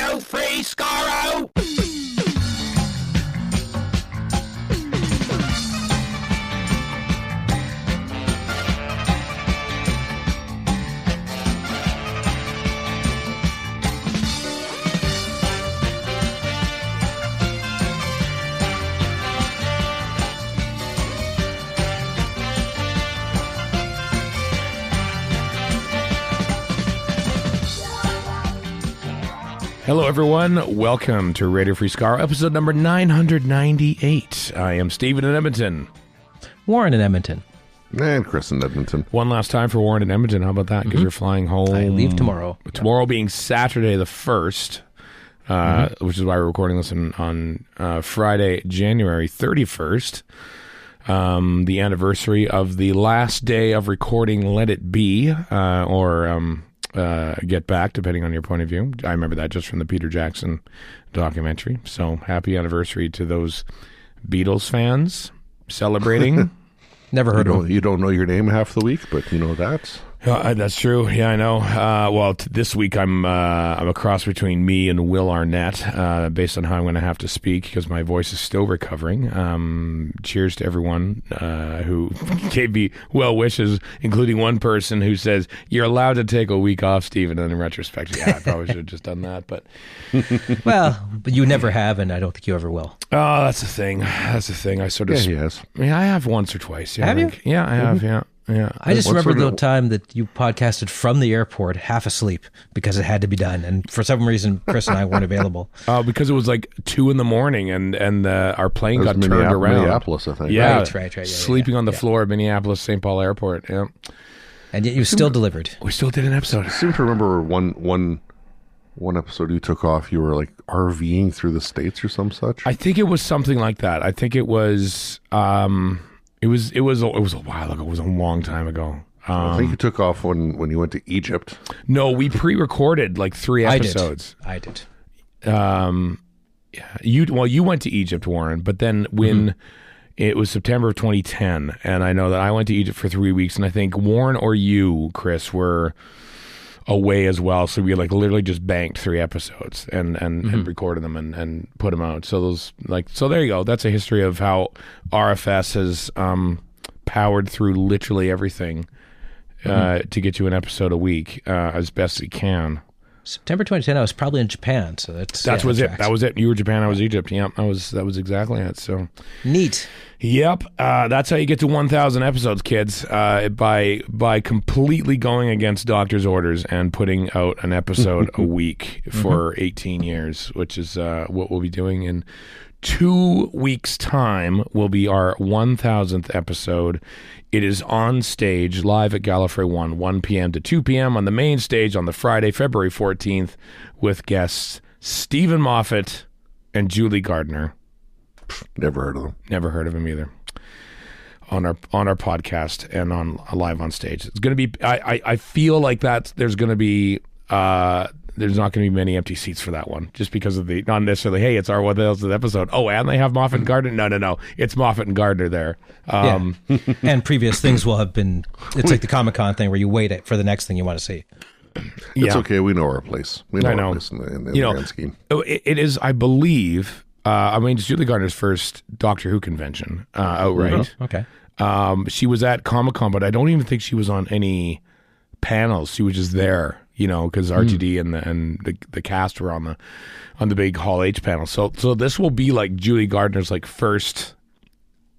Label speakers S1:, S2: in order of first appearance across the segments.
S1: Radio Free Skaro!
S2: Hello, everyone. Welcome to Radio Free Skaro, episode number 998. I am Steven in Edmonton.
S3: Warren in Edmonton.
S4: And Chris in Edmonton.
S2: One last time for Warren in Edmonton. How about that? Because you're flying home.
S3: I leave tomorrow.
S2: Tomorrow being Saturday the 1st, which is why we're recording this on Friday, January 31st. The anniversary of the last day of recording Let It Be, or Get Back, depending on your point of view. I remember that just from the Peter Jackson documentary. So happy anniversary to those Beatles fans celebrating.
S3: Never heard of him.
S4: You don't know your name half the week, but you know that.
S2: That's true. Yeah, I know. Well, this week I'm a cross between me and Will Arnett, based on how I'm going to have to speak because my voice is still recovering. Cheers to everyone who gave me well wishes, including one person who says, "You're allowed to take a week off, Stephen." And in retrospect, yeah, I probably should have just done that. But
S3: but you never have, and I don't think you ever will.
S2: Oh, that's the thing. That's the thing. I sort of.
S4: Yeah, he has.
S2: Yeah, I have once or twice. Yeah,
S3: Have you?
S2: Yeah, I have. Yeah. Yeah,
S3: I just remember the
S4: sort of-
S3: time that you podcasted from the airport half asleep because it had to be done. And for some reason, Chris and I weren't available.
S2: because it was like 2 a.m. and our plane got turned around.
S4: Minneapolis, I think.
S2: Yeah,
S3: Right. Yeah,
S2: sleeping on the floor of Minneapolis St. Paul Airport. Yeah,
S3: And yet you still delivered.
S2: we still did an episode.
S4: I seem to remember one episode you took off, you were like RVing through the States or some such.
S2: I think it was something like that. I think it was. It was a while ago. It was a long time ago.
S4: I think you took off when you went to Egypt.
S2: No, we pre-recorded like 3 episodes.
S3: I did.
S2: Yeah, you went to Egypt, Warren, but then when it was September of 2010, and I know that I went to Egypt for 3 weeks, and I think Warren or you, Chris, were away as well. So we like literally just banked 3 episodes and recorded them and put them out. So there you go. That's a history of how RFS has powered through literally everything to get you an episode a week as best it can.
S3: September 2010, I was probably in Japan. So that
S2: was it.
S3: tracks.
S2: That was it. You were Japan. I was Egypt. Yep. That was exactly it. So
S3: Neat.
S2: Yep. That's how you get to 1,000 episodes, kids. By completely going against doctor's orders and putting out an episode a week for 18 years, which is what we'll be doing in 2 weeks' time. Will be our 1,000th episode. It is on stage live at Gallifrey One, 1 p.m. to 2 p.m. on the main stage on the Friday, February 14th, with guests Stephen Moffat and Julie Gardner.
S4: Never heard of them.
S2: Never heard of him either. On our podcast and on live on stage. It's going to be. I feel like that there's going to be. There's not going to be many empty seats for that one, just because of the not necessarily. Hey, it's our 1,000th episode. Oh, and they have Moffat and Gardner. No. It's Moffat and Gardner there.
S3: And previous things will have been. It's like the Comic-Con thing where you wait for the next thing you want to see.
S4: It's okay. We know our place. We know
S2: I know.
S4: our place in the grand scheme.
S2: It is, I believe. It's Julie Gardner's first Doctor Who convention outright.
S3: Okay.
S2: She was at Comic-Con, but I don't even think she was on any panels. She was just there, because RTD and the cast were on the big Hall H panel. So this will be like Julie Gardner's like first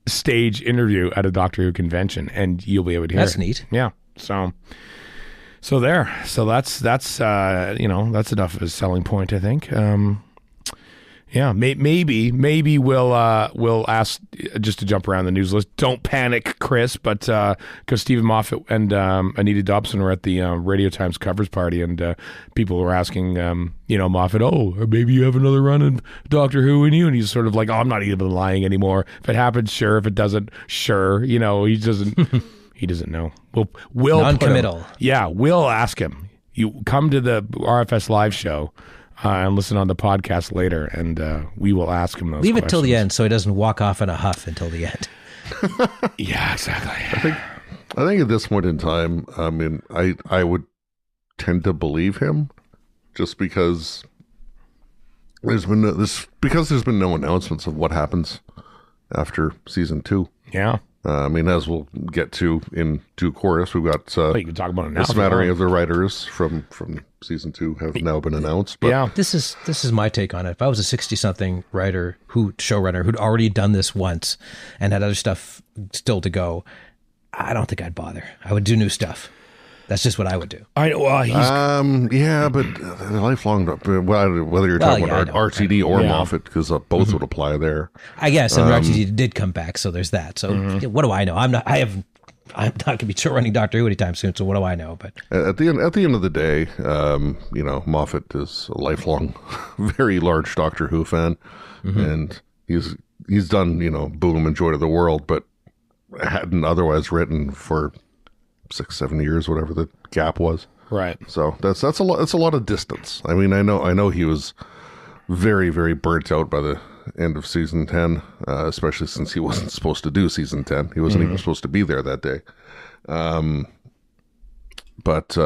S2: stage interview at a Doctor Who convention, and you'll be able to hear
S3: That's
S2: it.
S3: neat.
S2: Yeah. So there. So that's that's enough of a selling point, I think. Yeah, maybe we'll ask, just to jump around the news list. Don't panic, Chris, but because Stephen Moffat and Anita Dobson were at the Radio Times covers party, and people were asking, Moffat, or maybe you have another run in Doctor Who in you, and he's sort of like, I'm not even lying anymore. If it happens, sure. If it doesn't, sure. He doesn't. He doesn't know. We'll
S3: Non-committal.
S2: We'll ask him. You come to the RFS live show. And listen on the podcast later, and we will ask him those
S3: Leave it
S2: questions.
S3: till the end so he doesn't walk off in a huff until the end.
S2: Yeah, exactly.
S4: I think at this point in time, I would tend to believe him, just because there's been there's been no announcements of what happens after season 2.
S2: Yeah.
S4: I mean, as we'll get to in due course, we've got
S2: You can talk about it now.
S4: a smattering of the writers from season 2 have now been announced. But
S2: Yeah.
S3: This is my take on it. If I was a 60-something showrunner who'd already done this once and had other stuff still to go, I don't think I'd bother. I would do new stuff. That's just what I would do.
S4: yeah, but lifelong, whether you're talking about RTD or Moffat, because both would apply there.
S3: I guess, and RTD did come back, so there's that. So what do I know? I'm not going to be show running Doctor Who anytime soon. So what do I know? But
S4: At the end of the day, Moffat is a lifelong, very large Doctor Who fan, and he's done Boom and Joy to the World, but hadn't otherwise written for 6-7 years, whatever the gap was.
S2: Right.
S4: So that's a lot. It's a lot of distance. I mean, I know he was very, very burnt out by the end of season 10, especially since he wasn't supposed to do season 10. He wasn't even supposed to be there that day. But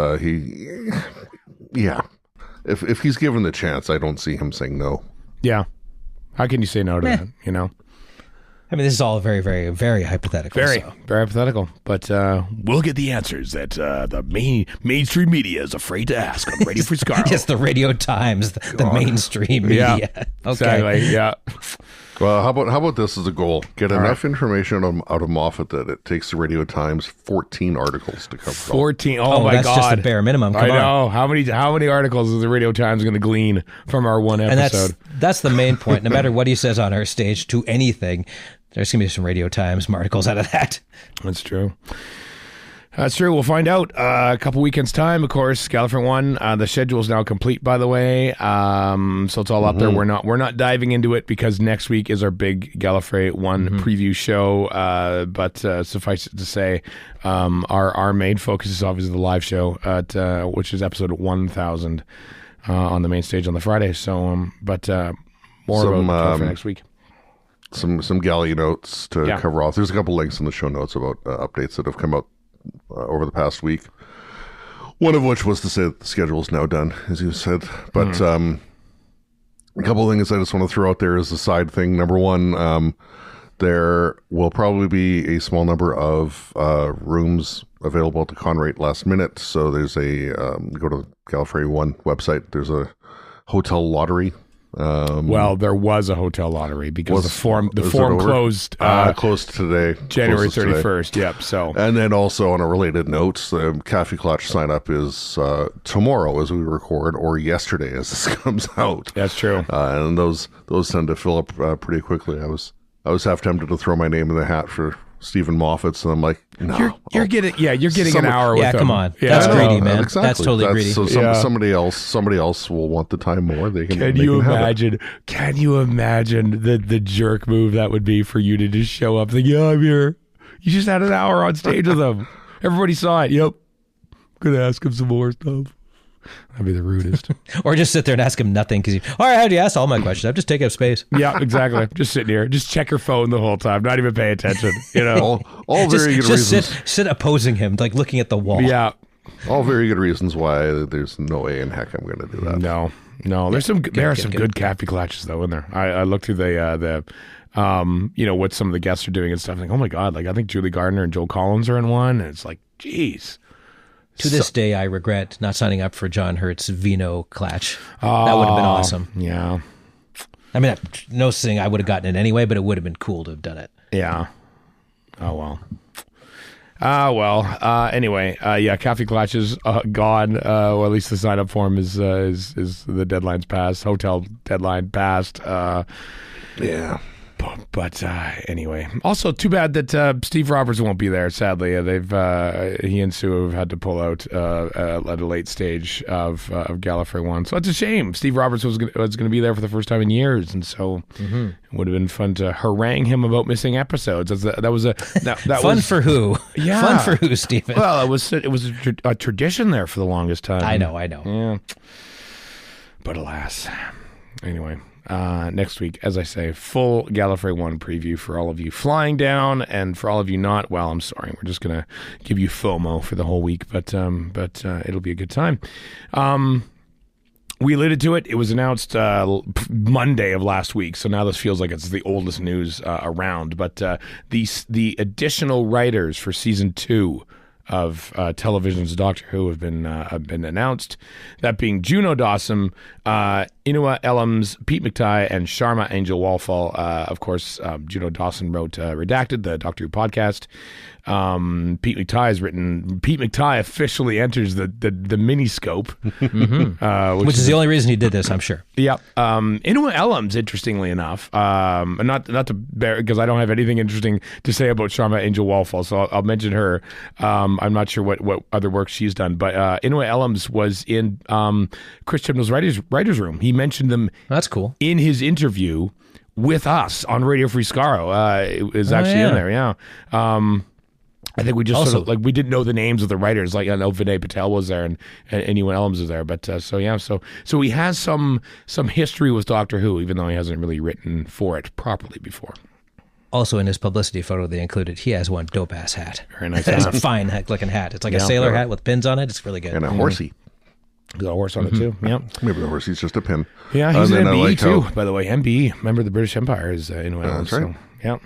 S4: if he's given the chance, I don't see him saying no.
S2: Yeah. How can you say no to that?
S3: I mean, this is all very, very, very hypothetical.
S2: Very hypothetical. But we'll get the answers that the mainstream media is afraid to ask on Radio Free Skaro.
S3: Yes, the Radio Times, the mainstream media.
S2: Yeah,
S3: Okay.
S2: exactly. Yeah.
S4: Well, how about this as a goal? Get enough information out of Moffat that it takes the Radio Times 14 articles to cover.
S2: 14. Oh my
S3: that's
S2: God.
S3: just the bare minimum. Come
S2: I
S3: on.
S2: know. How many articles is the Radio Times going to glean from our one
S3: And
S2: episode?
S3: that's the main point. No matter what he says on our stage to anything, there's going to be some Radio Times articles out of that.
S2: That's true. That's true. We'll find out a couple weekends' time. Of course, Gallifrey One. The schedule is now complete, by the way. So it's all up there. We're not diving into it because next week is our big Gallifrey One preview show. But suffice it to say, our main focus is obviously the live show, which is episode 1000 on the main stage on the Friday. So, but more about for next week.
S4: Some galley notes to cover off. There's a couple links in the show notes about updates that have come out over the past week. One of which was to say that the schedule is now done, as you said. But a couple of things I just want to throw out there as a side thing. Number one, there will probably be a small number of rooms available to Conrate last minute. So there's go to the Gallifrey One website. There's a hotel lottery.
S2: Well, there was a hotel lottery because the form closed
S4: closed today,
S2: January 31st. Yep. So,
S4: and then also on a related note, the Cafe Clutch sign up is tomorrow as we record, or yesterday as this comes out.
S2: That's true.
S4: And those tend to fill up pretty quickly. I was half tempted to throw my name in the hat for Stephen Moffat's, and I'm like, no,
S2: you're getting an hour with them.
S3: Come on.
S2: Yeah,
S3: that's greedy, man.
S4: Exactly.
S3: That's totally greedy.
S4: So somebody else will want the time more.
S2: Can you imagine the jerk move that would be for you to just show up like, yeah, I'm here. You just had an hour on stage with them. Everybody saw it. Yep. Gonna ask him some more stuff. That'd be the rudest.
S3: Or just sit there and ask him nothing because all right, how'd you ask all my questions? I've just taken up space.
S2: Yeah, exactly. Just sitting here. Just check your phone the whole time. Not even pay attention.
S4: All very good reasons.
S3: Sit opposing him, like looking at the wall.
S2: Yeah.
S4: All very good reasons why there's no way in heck I'm going to do that.
S2: No. There are some good Cafe Clutches though in there. I looked through the what some of the guests are doing and stuff. Like, oh my God, like I think Julie Gardner and Joel Collins are in one. And it's like, geez.
S3: To this day, I regret not signing up for John Hurt's Vino Clutch. That would have been awesome.
S2: Yeah.
S3: I mean, no saying I would have gotten it anyway, but it would have been cool to have done it.
S2: Yeah. Oh, well. Anyway, Cafe Clutch is gone. Or at least the sign up form is the deadline's passed. Hotel deadline passed.
S4: Yeah.
S2: But anyway, also too bad that Steve Roberts won't be there. Sadly, he and Sue have had to pull out at a late stage of Gallifrey One. So it's a shame. Steve Roberts was going to be there for the first time in years, and so it would have been fun to harangue him about missing episodes. That was
S3: fun for who?
S2: Yeah,
S3: fun for who, Stephen?
S2: Well, it was a tradition there for the longest time.
S3: I know.
S2: Yeah, but alas, anyway. Next week, as I say, full Gallifrey One preview for all of you flying down, and for all of you not. Well, I'm sorry, we're just gonna give you FOMO for the whole week, but it'll be a good time. We alluded to it. It was announced Monday of last week, so now this feels like it's the oldest news around. But the additional writers for season 2 of television's Doctor Who have been announced. That being Juno Dawson, Inua Ellams, Pete McTighe, and Sharma Angel Walfall. Of course, Juno Dawson wrote Redacted, the Doctor Who podcast. Pete McTighe has written. Pete McTighe officially enters the Miniscope,
S3: which is the only reason he did this, I'm sure.
S2: Yeah. Inua Ellams, interestingly enough, not to bear, because I don't have anything interesting to say about Sharma Angel Walfall, so I'll mention her. I'm not sure what other work she's done, but Inua Ellams was in Chris Chibnall's writers room. He mentioned them.
S3: That's cool.
S2: In his interview with us on Radio Free Skaro. It was actually in there. Yeah. I think we just
S3: Also,
S2: sort of, like, we didn't know the names of the writers. Like, I know Vinay Patel was there and Inua Ellams was there. But so he has some history with Doctor Who, even though he hasn't really written for it properly before.
S3: Also, in his publicity photo they included, he has one dope-ass hat.
S2: Very nice.
S3: It's a fine looking hat. It's like a sailor hat with pins on it. It's really good.
S4: And a horsey.
S2: Got a horse on it too. Yeah.
S4: Maybe the horsey's just a pin.
S2: Yeah, he's an MBE too, by the way. MBE, member of the British Empire, is Inua Ellams.
S4: That's right.
S2: So, yeah.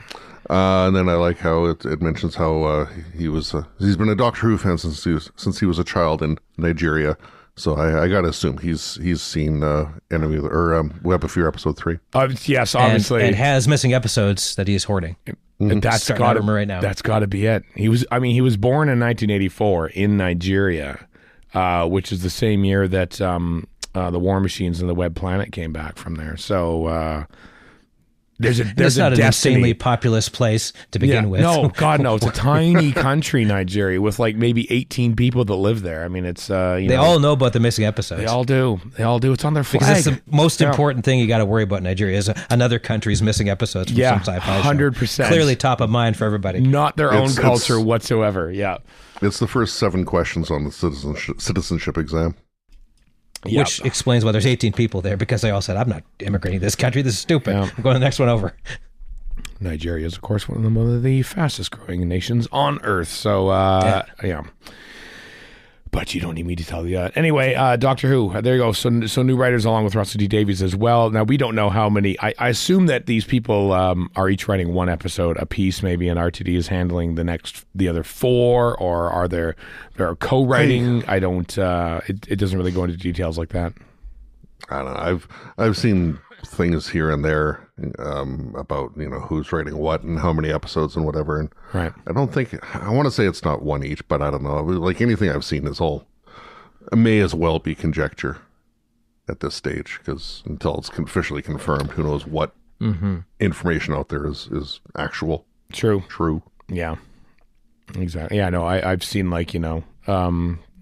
S4: And then I like how it mentions how he's been a Doctor Who fan since he was a child in Nigeria. So I got to assume he's seen Enemy or Web of Fear episode 3.
S2: Yes, obviously,
S3: and has missing episodes that he's hoarding.
S2: That's got to
S3: right now.
S2: That's got to be it. He was born in 1984 in Nigeria, which is the same year that the War Machines and the Web Planet came back from there. So. There's
S3: not an
S2: destiny.
S3: insanely populous place to begin with.
S2: No, God, no. It's a tiny country, Nigeria, with like maybe 18 people that live there. I mean, it's
S3: they all know about the missing episodes.
S2: They all do. It's on their flag.
S3: Because it's the most important thing you got to worry about in Nigeria is another country's missing episodes from some sci-fi show.
S2: 100%.
S3: Clearly top of mind for everybody.
S2: Not their own culture whatsoever. Yeah.
S4: It's the first 7 questions on the citizenship exam.
S2: Yep.
S3: Which explains why there's 18 people there, because they all said, I'm not immigrating to this country. This is stupid. Yeah. I'm going to the next one over.
S2: Nigeria is, of course, one of the fastest growing nations on Earth. So, yeah. But you don't need me to tell you that. Anyway, Doctor Who, there you go. So new writers along with Russell D. Davies as well. Now, we don't know how many. I assume that these people are each writing one episode a piece, maybe, and RTD is handling the other 4, or are there co-writing? I don't. It doesn't really go into details like that.
S4: I don't know. I've seen things here and there about who's writing what and how many episodes and whatever. And
S2: right.
S4: I don't think I want to say it's not one each, but I don't know. Like anything I've seen is all may as well be conjecture at this stage, because until it's officially confirmed, who knows what information out there is actual. True.
S2: Yeah. Exactly. Yeah. No. I've seen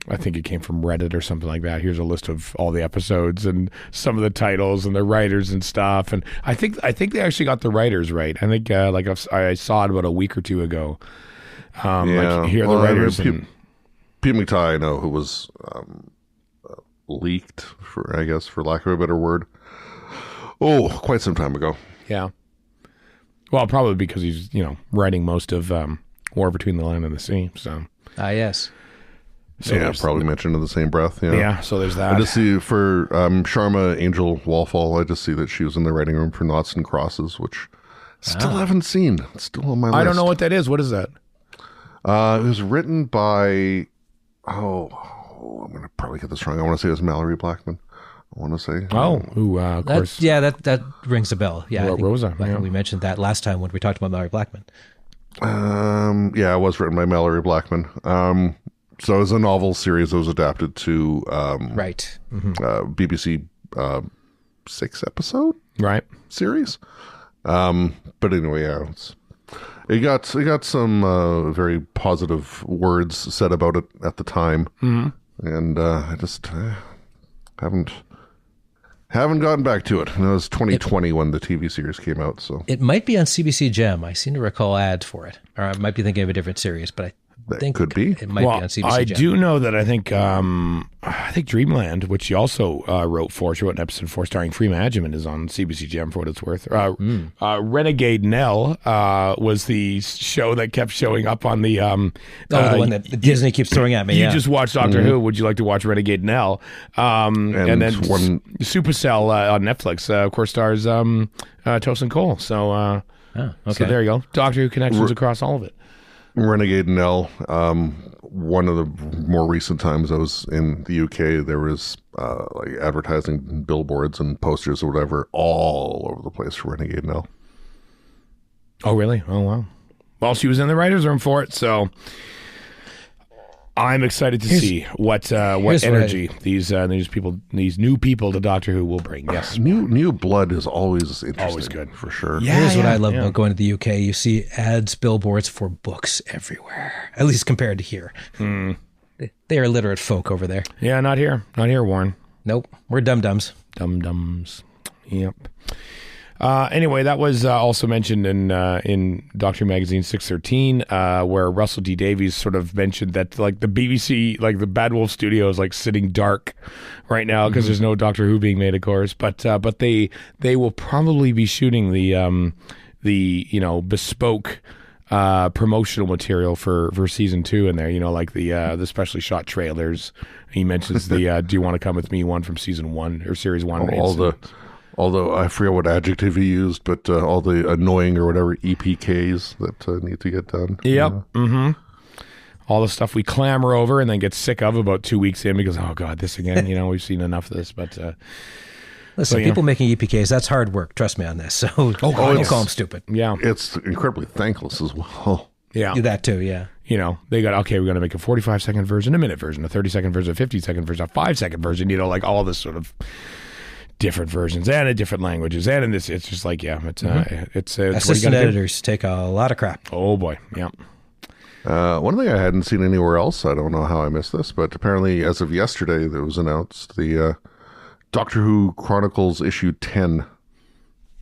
S2: I think it came from Reddit or something like that. Here's a list of all the episodes and some of the titles and the writers and stuff. And I think they actually got the writers right. I think I saw it about a week or 2 ago. Here are the writers.
S4: Pete McTighe, I know, who was leaked, for lack of a better word. Oh, quite some time ago.
S2: Yeah. Well, probably because he's writing most of War Between the Land and the Sea. So.
S3: Yes.
S4: So yeah, probably mentioned in the same breath.
S2: Yeah, so there's that.
S4: I just see for Sharma Angel Walfall, I just see that she was in the writing room for Noughts and Crosses, which still haven't seen. It's still on my list.
S2: I don't know what that is. What is that?
S4: It was written by, I'm going to probably get this wrong. I want to say it was Mallory Blackman. I want to say.
S2: Of course.
S3: That rings a bell. Yeah,
S2: Rosa. Yeah.
S3: We mentioned that last time when we talked about Mallory Blackman.
S4: Yeah, it was written by Mallory Blackman. So it was a novel series that was adapted to
S3: right.
S4: BBC 6-episode series. But anyway, yeah, it got some very positive words said about it at the time, and I just haven't gotten back to it. And it was 2020 when the TV series came out. So
S3: it might be on CBC Gem. I seem to recall ads for it, or I might be thinking of a different series, but
S4: That could be.
S3: It might be on CBC
S2: I
S3: Gem.
S2: do know that I think Dreamland, which she also wrote an episode for, starring Freema Agyeman, is on CBC Gem for what it's worth. Renegade Nell was the show that kept showing up on the.
S3: the one that Disney keeps throwing at me.
S2: You just watched Doctor Who. Would you like to watch Renegade Nell? And then Supercell on Netflix, of course, stars Tosin Cole. So, so there you go. Doctor Who connections across all of it.
S4: Renegade Nell. One of the more recent times I was in the UK, there was like advertising billboards and posters or whatever all over the place for Renegade Nell.
S2: Oh, really? Oh, wow. Well, she was in the writer's room for it, so I'm excited to see what energy these new people to Doctor Who will bring. Yes,
S4: new blood is always interesting.
S2: Always good
S4: for sure.
S3: Yeah, here's what I love about going to the UK. You see ads, billboards for books everywhere. At least compared to here. They are literate folk over there.
S2: Yeah, not here, Warren.
S3: Nope, we're dum-dums.
S2: Dum-dums. Yep. Anyway, that was also mentioned in Doctor Who Magazine 613, where Russell D Davies sort of mentioned that like the BBC, like the Bad Wolf Studio is like sitting dark right now because there's no Doctor Who being made, of course. But they will probably be shooting the bespoke promotional material for season 2 in there. Like the specially shot trailers. He mentions the "Do You Want to Come with Me" one from season 1 or series 1.
S4: Although I forget what adjective he used, but all the annoying or whatever EPKs that need to get done.
S2: Yep. All the stuff we clamor over and then get sick of about 2 weeks in because, oh, God, this again. We've seen enough of this. But
S3: listen, people making EPKs, that's hard work. Trust me on this. So don't call them stupid.
S2: Yeah.
S4: It's incredibly thankless as well.
S2: Yeah.
S3: Do that too, yeah.
S2: They got, okay, we're going to make a 45-second version, a minute version, a 30-second version, a 50-second version, a 5-second version, like all this sort of different versions and in different languages, and in this, it's just like it's
S3: assistant editors take a lot of crap.
S2: Oh boy, yeah.
S4: One thing I hadn't seen anywhere else, I don't know how I missed this, but apparently as of yesterday, there was announced the Doctor Who Chronicles issue 10.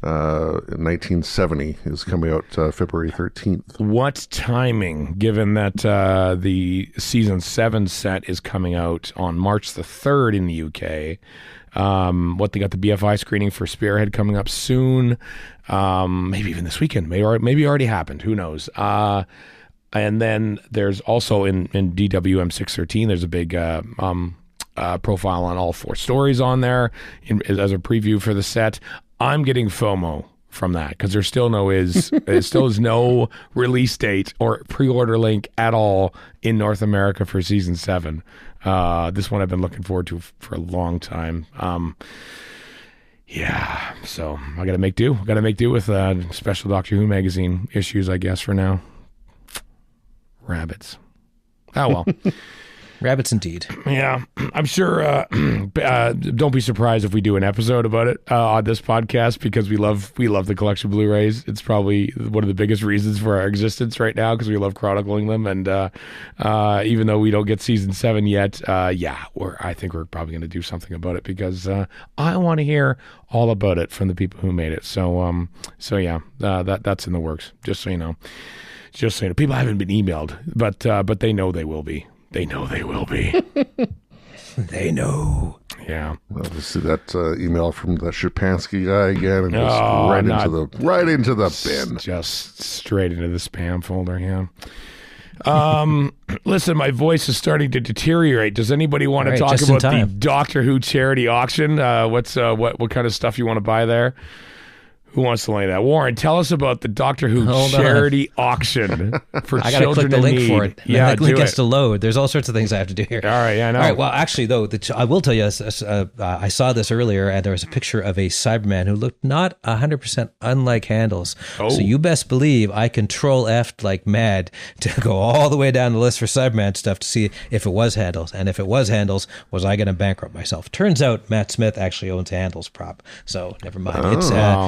S4: In 1970 is coming out February 13th.
S2: What timing, given that the season 7 set is coming out on March the 3rd in the UK. They got the BFI screening for Spearhead coming up soon. Maybe even this weekend. Maybe already happened. Who knows? And then there's also in DWM 613, there's a big profile on all 4 stories on there as a preview for the set. I'm getting FOMO from that because there still is no release date or pre-order link at all in North America for season 7. This one I've been looking forward to for a long time. So I got to make do. Got to make do with special Doctor Who magazine issues, I guess, for now. Rabbits. Oh well.
S3: Rabbits indeed.
S2: Yeah, I'm sure. Don't be surprised if we do an episode about it on this podcast because we love the collection Blu-rays. It's probably one of the biggest reasons for our existence right now because we love chronicling them. And even though we don't get season 7 yet, I think we're probably going to do something about it because I want to hear all about it from the people who made it. So that's in the works. Just so you know. People haven't been emailed, but they know they will be. They know they will be.
S3: They know.
S2: Yeah.
S4: Well, to see that email from the Shapansky guy again, and just right into the bin.
S2: Just straight into the spam folder. Yeah. Listen, my voice is starting to deteriorate. Does anybody want to talk about the Doctor Who charity auction? What kind of stuff you want to buy there? Who wants to lay that? Warren, tell us about the Doctor Who charity auction for
S3: I gotta
S2: children
S3: click the link
S2: in need.
S3: for it.
S2: Yeah,
S3: the link has to load. There's all sorts of things I have to do here.
S2: All right, yeah, I know.
S3: All right, well, actually, though, I will tell you, I saw this earlier, and there was a picture of a Cyberman who looked not 100% unlike Handles.
S2: Oh.
S3: So you best believe I control F'd like mad to go all the way down the list for Cyberman stuff to see if it was Handles. And if it was Handles, was I going to bankrupt myself? Turns out Matt Smith actually owns a Handles prop, so never mind.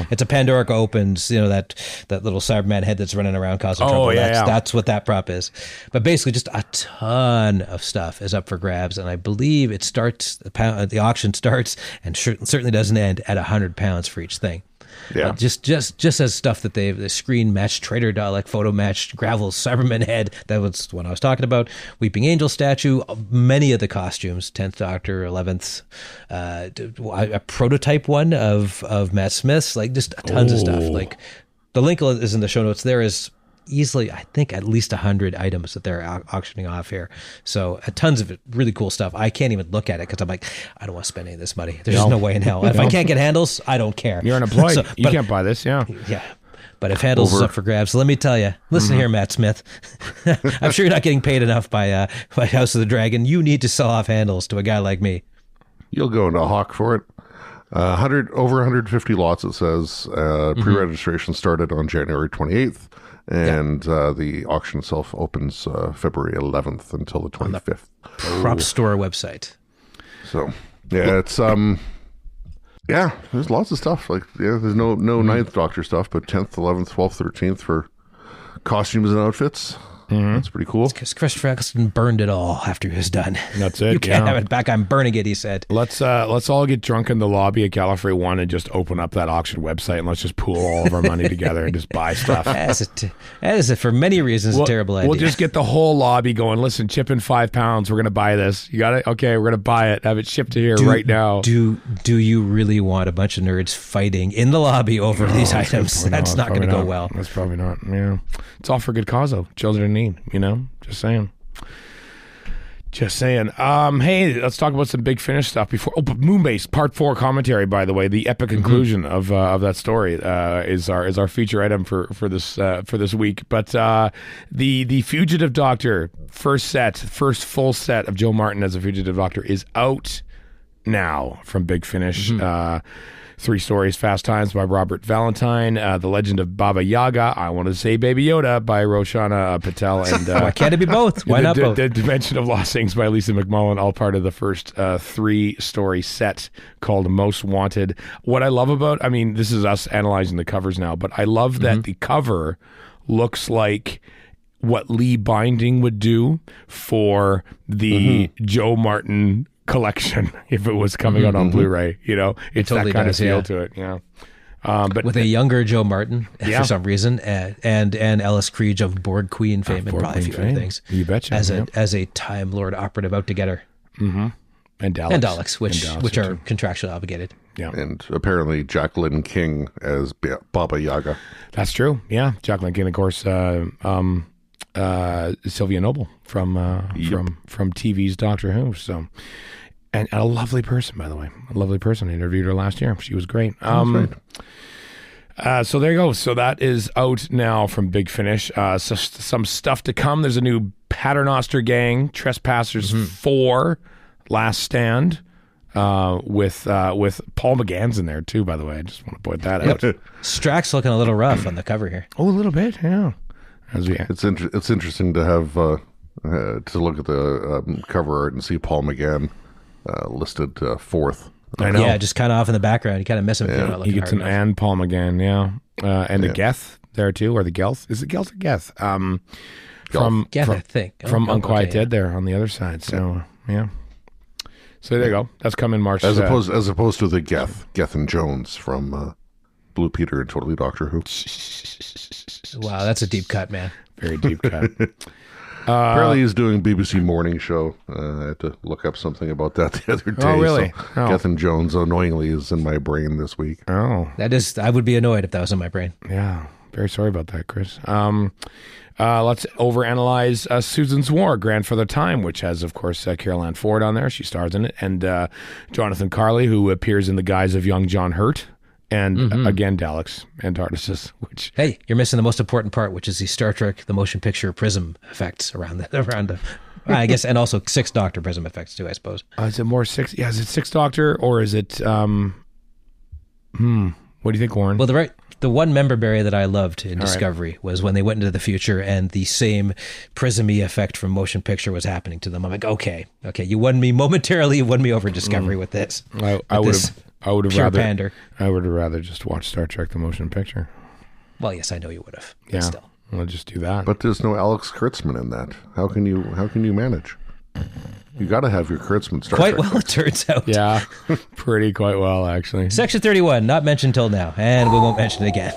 S3: It's a Pandorica Opens, that little Cyberman head that's running around causing trouble. That's what that prop is. But basically, just a ton of stuff is up for grabs, and I believe it starts. The auction starts and certainly doesn't end at £100 for each thing.
S4: Yeah.
S3: Just as stuff that the screen matched Trader Dalek, photo matched Gravel's Cyberman head. That was the one I was talking about. Weeping Angel statue. Many of the costumes. 10th Doctor, 11th. A prototype one of Matt Smith's. Like just tons of stuff. Like the link is in the show notes. There is easily, I think, at least 100 items that they're auctioning off here. So tons of it, really cool stuff. I can't even look at it because I'm like, I don't want to spend any of this money. There's just no way in hell. And if I can't get handles, I don't care.
S2: You're unemployed. You can't buy this, yeah.
S3: Yeah. But if handles is up for grabs, let me tell you, listen here, Matt Smith. I'm sure you're not getting paid enough by House of the Dragon. You need to sell off handles to a guy like me.
S4: You'll go into hawk for it. Over 150 lots, it says. Pre-registration started on January 28th. And the auction itself opens February 11th until the 25th. On the
S3: prop store website.
S4: So, yeah, it's there's lots of stuff. Like, there's no Ninth Doctor stuff, but 10th, 11th, 12th, 13th for costumes and outfits. That's pretty cool.
S3: Because Christopher Eccleston burned it all after he was done.
S2: That's it.
S3: You can't have it back. I'm burning it, he said.
S2: Let's all get drunk in the lobby at Gallifrey One and just open up that auction website and let's just pool all of our money together and just buy stuff.
S3: That is for many reasons a terrible idea.
S2: We'll just get the whole lobby going. Listen, chip in £5. We're going to buy this. You got it? Okay, we're going to buy it. Have it shipped to here right now.
S3: Do you really want a bunch of nerds fighting in the lobby over these items? That's not going to go well.
S2: That's probably not. Yeah, it's all for good cause though. Children in need. Just saying. Hey, let's talk about some Big Finish stuff before. Oh, but Moonbase Part 4 commentary, by the way, the epic conclusion of that story is our feature item for this week. But the Fugitive Doctor first full set of Joe Martin as a Fugitive Doctor is out now from Big Finish. 3 stories: Fast Times by Robert Valentine, The Legend of Baba Yaga, I Want to Say Baby Yoda by Roshana Patel, and
S3: why can't it be both? Why not both?
S2: The Dimension of Lost Things by Lisa McMullen, all part of the first 3-story set called Most Wanted. What I love about, this is us analyzing the covers now, but I love that the cover looks like what Lee Binding would do for the Joe Martin collection if it was coming out on Blu-ray. It's totally that kind of feel to it. But
S3: with a younger Joe Martin for some reason, and Ellis Creed of Borg Queen fame and probably a few other things.
S2: You betcha.
S3: As a Time Lord operative out to get her.
S2: And Daleks,
S3: which are contractually obligated.
S2: Yeah.
S4: And apparently Jacqueline King as Baba Yaga.
S2: That's true. Yeah. Jacqueline King, of course, Sylvia Noble from TV's Doctor Who. So, and a lovely person, by the way. A lovely person. I interviewed her last year. She was great. So there you go. So that is out now from Big Finish. So some stuff to come. There's a new Paternoster Gang, Trespassers 4, Last Stand, with Paul McGann's in there too, by the way. I just want to point that out.
S3: Strax looking a little rough on the cover here.
S2: Oh, a little bit, yeah.
S4: It's interesting to have to look at the cover art and see Paul McGann listed 4th.
S2: I know.
S3: Yeah, just kind of off in the background. You kind of miss him.
S2: Yeah. He gets an and Paul McGann, and the Geth there too, or the Gelth. Is it Gelth or Geth? From
S3: Geth, I think.
S2: From Unquiet Dead there on the other side. So So there you go. That's coming March.
S4: As opposed to the Geth and Jones from Blue Peter and Totally Doctor Who.
S3: Wow, that's a deep cut, man.
S2: Very deep cut.
S4: Apparently he's doing BBC Morning Show. I had to look up something about that the other day.
S2: Oh, really?
S4: So Geth and Jones, annoyingly, is in my brain this week.
S2: Oh.
S3: I would be annoyed if that was in my brain.
S2: Yeah. Very sorry about that, Chris. Let's overanalyze Susan's War, Grandfather Time, which has, of course, Carol Ann Ford on there. She stars in it. And Jonathan Carley, who appears in the guise of young John Hurt. And again, Daleks and TARDISes. Which
S3: hey, you're missing the most important part, which is the Star Trek, the motion picture prism effects around the. I guess, and also 6th Doctor prism effects too. I suppose.
S2: Is it more 6? Yeah, is it 6th Doctor or is it? What do you think, Warren?
S3: Well, the one member berry that I loved in Discovery was when they went into the future and the same prism-y effect from motion picture was happening to them. I'm like, okay, you won me momentarily. You won me over Discovery with this.
S2: I would have
S3: rather pander.
S2: I would have rather just watch Star Trek: The Motion Picture.
S3: Well, yes, I know you would have.
S2: Yeah,
S3: still,
S2: we'll just do that.
S4: But there's no Alex Kurtzman in that. How can you manage? You got to have your Kurtzman Star
S3: Quite
S4: Trek.
S3: well, it turns out.
S2: Yeah, pretty quite well, actually.
S3: Section 31, not mentioned till now, and we won't mention it again.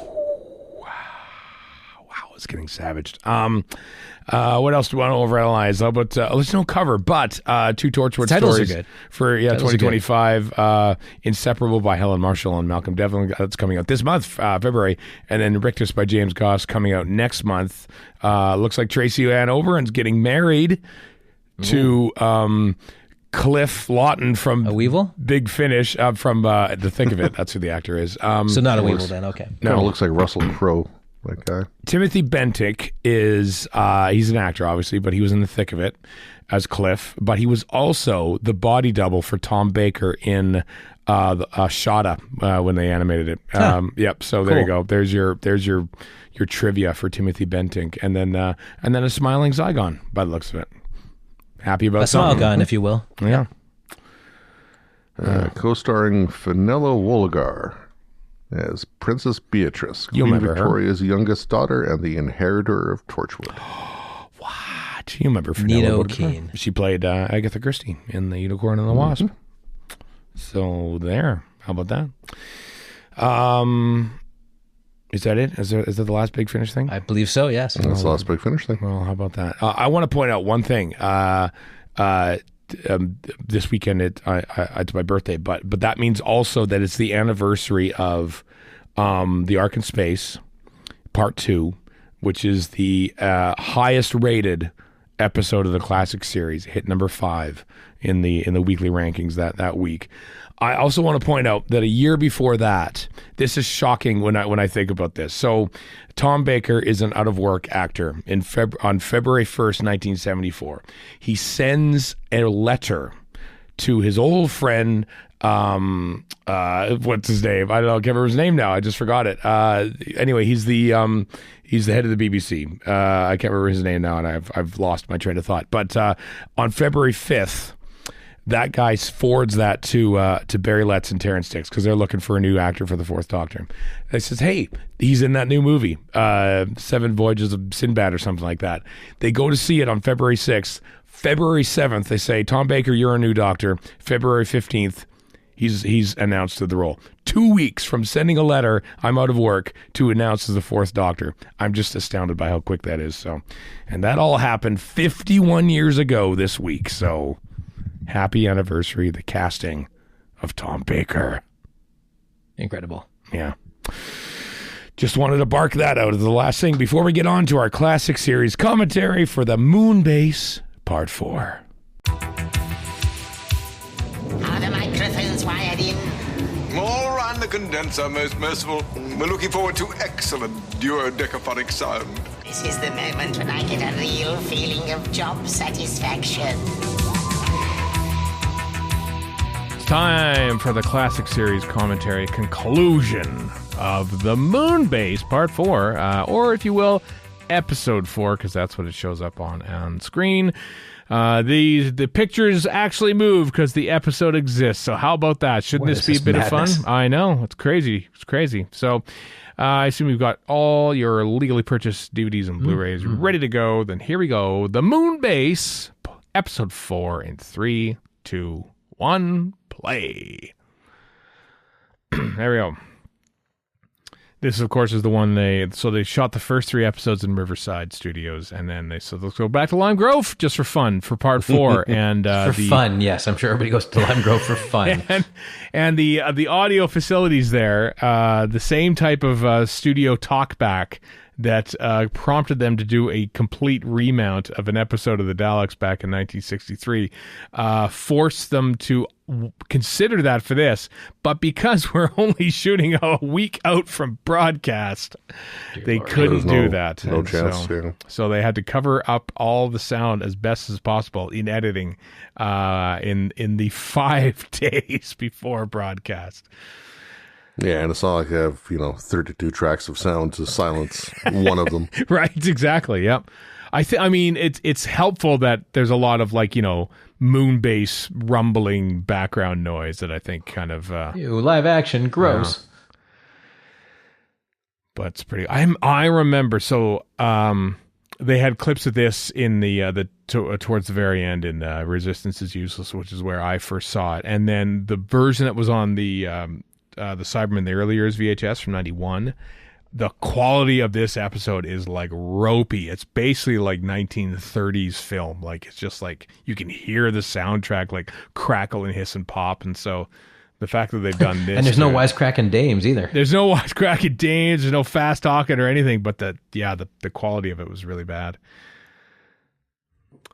S2: Wow, it's getting savaged. What else do we want to overanalyze? How about there's no cover, but two Torchwood
S3: Titles
S2: stories
S3: are good.
S2: for
S3: Titles are
S2: 2025. Inseparable by Helen Marshall and Malcolm Devlin. That's coming out this month, February, and then Rictus by James Goss coming out next month. Looks like Tracy Ann Oberon's getting married to Cliff Lawton from
S3: A Weevil?
S2: Big Finish, from The Thick of It. That's who the actor is.
S3: So not a Weevil then, okay.
S4: Kind of looks like Russell Crowe, that guy.
S2: Timothy Bentinck is he's an actor, obviously, but he was in The Thick of It as Cliff. But he was also the body double for Tom Baker in Shada when they animated it. Yep. So there you go. There's your trivia for Timothy Bentinck, and then a smiling Zygon by the looks of it. Happy about
S3: A smile
S2: something.
S3: gun, if you will.
S2: Yeah.
S4: Co-starring Fenella Woolgar as Princess Beatrice,
S2: You
S4: Queen
S2: remember her.
S4: Victoria's youngest daughter and the inheritor of Torchwood.
S2: What? You remember Fenella
S3: Nito
S2: Woodcock?
S3: Keene.
S2: She played Agatha Christie in The Unicorn and the Wasp. So there. How about that? Is that it? Is that the last Big Finish thing?
S3: I believe so, yes.
S4: That's the last Big Finish thing.
S2: Well, how about that? I want to point out one thing. This weekend it's my birthday, but that means also that it's the anniversary of The Ark in Space Part 2, which is the highest rated episode of the classic series. It hit number 5 in the weekly rankings that week. I also want to point out that a year before that, this is shocking when I think about this. So, Tom Baker is an out of work actor on February 1st, 1974. He sends a letter to his old friend. What's his name? I don't know. I can't remember his name now. I just forgot it. Anyway, he's the head of the BBC. I can't remember his name now, and I've lost my train of thought. But on February 5th. That guy forwards that to Barry Letts and Terrence Dix because they're looking for a new actor for the Fourth Doctor. They says, hey, he's in that new movie, 7 Voyages of Sinbad or something like that. They go to see it on February 6th. February 7th, they say, Tom Baker, you're a new Doctor. February 15th, he's announced to the role. 2 weeks from sending a letter, I'm out of work, to announce as the Fourth Doctor. I'm just astounded by how quick that is. So, and that all happened 51 years ago this week. So... happy anniversary, the casting of Tom Baker.
S3: Incredible.
S2: Yeah. Just wanted to bark that out as the last thing before we get on to our classic series commentary for the Moonbase Part 4.
S5: Are the microphones wired in?
S6: All round the condenser, most merciful. We're looking forward to excellent duodecaphonic sound.
S5: This is the moment when I get a real feeling of job satisfaction.
S2: Time for the classic series commentary conclusion of the Moonbase Part 4, or if you will, Episode 4, because that's what it shows up on screen. The pictures actually move because the episode exists. So how about that? Shouldn't this be a bit of fun? I know. It's crazy. It's crazy. So I assume you've got all your legally purchased DVDs and Blu-rays ready to go. Then here we go. The Moonbase, Episode 4 in 3, 2, 1, play. There we go. This, of course, is the one they shot the first 3 episodes in Riverside Studios, and then let's go back to Lime Grove just for fun for Part 4. And
S3: fun, yes. I'm sure everybody goes to Lime Grove for fun.
S2: and the audio facilities there, the same type of studio talkback that prompted them to do a complete remount of an episode of the Daleks back in 1963, forced them to consider that for this. But because we're only shooting a week out from broadcast, they couldn't do that.
S4: No
S2: And
S4: chance. Yeah.
S2: so they had to cover up all the sound as best as possible in editing in the 5 days before broadcast.
S4: Yeah, and it's not like they have, 32 tracks of sound to silence one of them.
S2: Right, exactly. Yep. I mean, it's helpful that there's a lot of Moonbase rumbling background noise that I think kind of
S3: Live action, gross.
S2: but it's pretty. I remember. So they had clips of this in the towards the very end in Resistance is Useless, which is where I first saw it. And then the version that was on the Cybermen, the early years VHS from 91, the quality of this episode is like ropey. It's basically like 1930s film. Like, it's just like you can hear the soundtrack like crackle and hiss and pop. And so the fact that they've done this,
S3: and there's no wisecracking dames either.
S2: There's no wisecracking dames. There's no fast talking or anything. But the quality of it was really bad.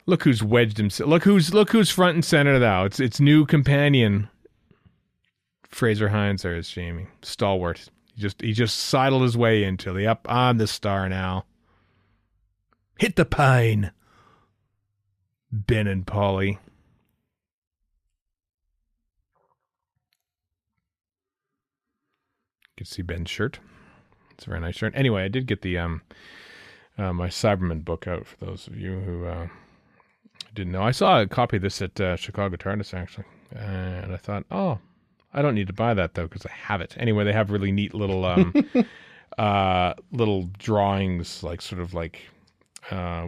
S2: Look who's wedged himself. Look who's front and center now. It's new companion Fraser Hines there is Jamie, stalwart. He just sidled his way into the up. I'm the star now. Hit the pine, Ben and Polly. You can see Ben's shirt. It's a very nice shirt. Anyway, I did get the my Cyberman book out for those of you who didn't know. I saw a copy of this at Chicago TARDIS actually, and I thought, oh, I don't need to buy that though because I have it. Anyway, they have really neat little little drawings, like sort of like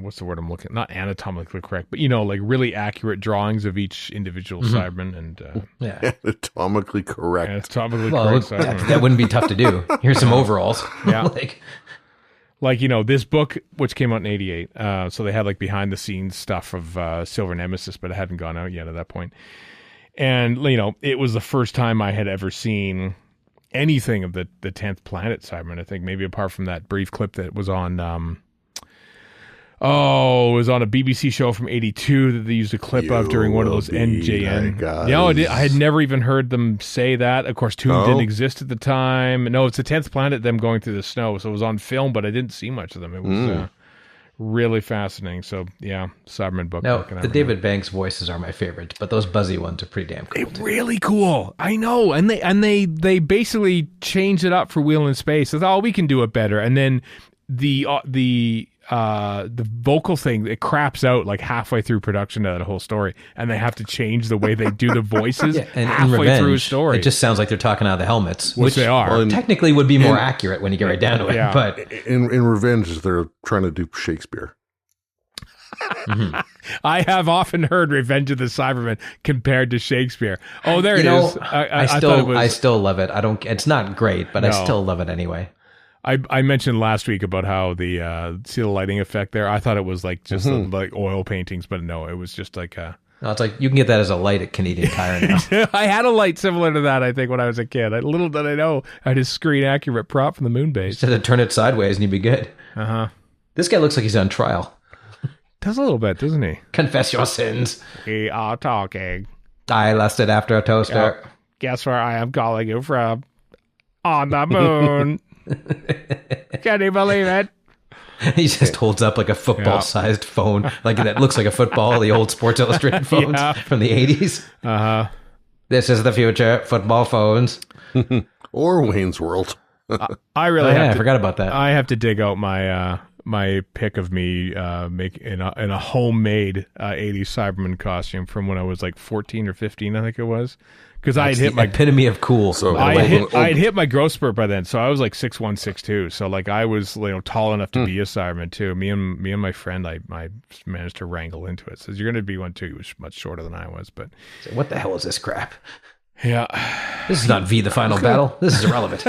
S2: what's the word I'm looking at? Not anatomically correct, but like really accurate drawings of each individual Cyberman and
S4: anatomically correct.
S2: Anatomically correct.
S3: That wouldn't be tough to do. Here's some overalls.
S2: Yeah. Like, this book, which came out in 88, so they had like behind the scenes stuff of Silver Nemesis, but it hadn't gone out yet at that point. And, it was the first time I had ever seen anything of the 10th Planet Cyberman, I think, maybe apart from that brief clip that was on, it was on a BBC show from 82 that they used a clip of during one of those NJN. I had never even heard them say that. Of course, Toon didn't exist at the time. No, it's the 10th Planet, them going through the snow. So it was on film, but I didn't see much of them. It was really fascinating. So, yeah, Cyberman book.
S3: No, the David Banks voices are my favorite, but those buzzy ones are pretty damn cool.
S2: They're really cool. I know. And they basically changed it up for Wheel in Space. They thought, oh, we can do it better. And then the vocal thing, it craps out like halfway through production of that whole story, and they have to change the way they do the voices
S3: and
S2: halfway
S3: Revenge,
S2: through a story.
S3: It just sounds like they're talking out of the helmets,
S2: which they are.
S4: Well,
S3: technically would be more accurate when you get right down to it.
S2: Yeah.
S3: But
S4: in Revenge, they're trying to do Shakespeare.
S2: I have often heard Revenge of the Cybermen compared to Shakespeare. Oh, there it is.
S3: I still love it. It's not great, but I still love it anyway.
S2: I mentioned last week about how see the lighting effect there. I thought it was like just like oil paintings, but no, it was just like
S3: no, it's like you can get that as a light at Canadian Tire now.
S2: I had a light similar to that, I think, when I was a kid. Little did I know I had a screen accurate prop from the Moonbase.
S3: Just had to turn it sideways and you'd be good. This guy looks like he's on trial.
S2: Does a little bit, doesn't he?
S3: Confess your sins.
S2: We are talking.
S3: I lusted after a toaster.
S2: Yep. Guess where I am calling you from? On the moon. Can you believe it?
S3: He just holds up like a football-sized phone, like that looks like a football. The old Sports Illustrated phones from the 80s. This is the future. Football phones,
S4: or Wayne's World.
S2: I really.
S3: I forgot about that.
S2: I have to dig out my my pic of me in a homemade 80s Cyberman costume from when I was like 14 or 15, I think it was. Because I had hit my
S3: epitome of cool.
S2: So I had hit my growth spurt by then, so I was like 6'1", 6'2". So like I was tall enough to be a Cyberman too. Me and my friend, I managed to wrangle into it. So you're going to be one too. He was much shorter than I was, but
S3: so what the hell is this crap?
S2: Yeah,
S3: this is not V the final battle. This is irrelevant.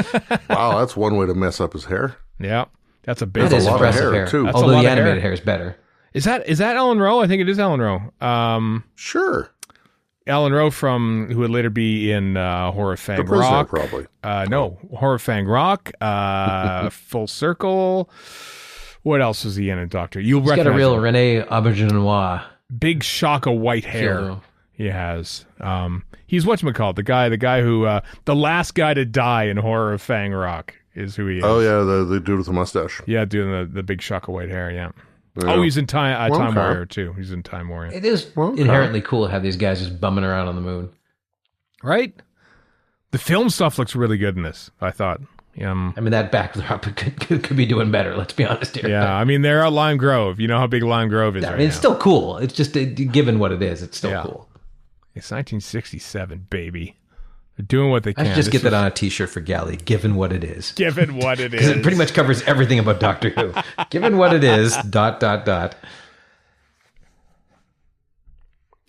S4: Wow, that's one way to mess up his hair.
S2: Yeah, that's a big.
S3: That is impressive hair too. Although the animated hair is better.
S2: Is that Ellen Rowe? I think it is Ellen Rowe.
S4: Sure.
S2: Ellen Rowe who would later be in Horror Fang Rock.
S4: Probably.
S2: No, Horror Fang Rock, Full Circle. What else was he in Doctor? You'll recognize
S3: got a real
S2: him.
S3: Rene Aubergenois.
S2: Big shock of white hair. Sure. He has. He's whatchamacallit, the guy who, the last guy to die in Horror of Fang Rock is who he is.
S4: Oh, yeah, the dude with the mustache.
S2: Yeah, doing the big shock of white hair, yeah. Oh, he's in Time Warrior, too. He's in Time Warrior.
S3: It is inherently cool to have these guys just bumming around on the moon.
S2: Right? The film stuff looks really good in this, I thought.
S3: I mean, that backdrop could be doing better, let's be honest here.
S2: Yeah, I mean, they're at Lime Grove. You know how big Lime Grove is right
S3: it's
S2: now.
S3: Still cool. It's just, given what it is, it's still cool.
S2: It's 1967, baby. They're doing what they can.
S3: I should just get that on a t-shirt for Galley, given what it is.
S2: Given what it is.
S3: Because it pretty much covers everything about Doctor Who. Given what it is, ...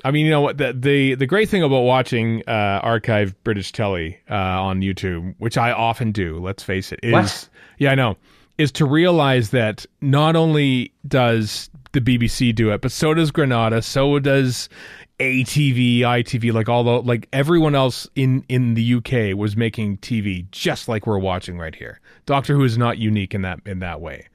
S2: I mean, you know what? The great thing about watching archived British telly on YouTube, which I often do, let's face it, is
S3: What?
S2: Yeah, I know, is to realize that not only does the BBC do it, but so does Granada, so does ATV, ITV, like everyone else in the UK was making TV just like we're watching right here. Doctor Who is not unique in that way.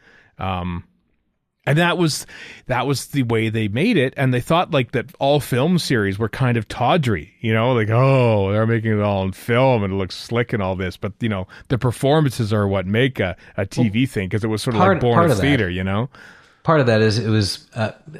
S2: And that was the way they made it, and they thought like that all film series were kind of tawdry, like, oh, they're making it all in film and it looks slick and all this, but the performances are what make a TV thing, because it was sort of like born of theater,
S3: Part of that is it was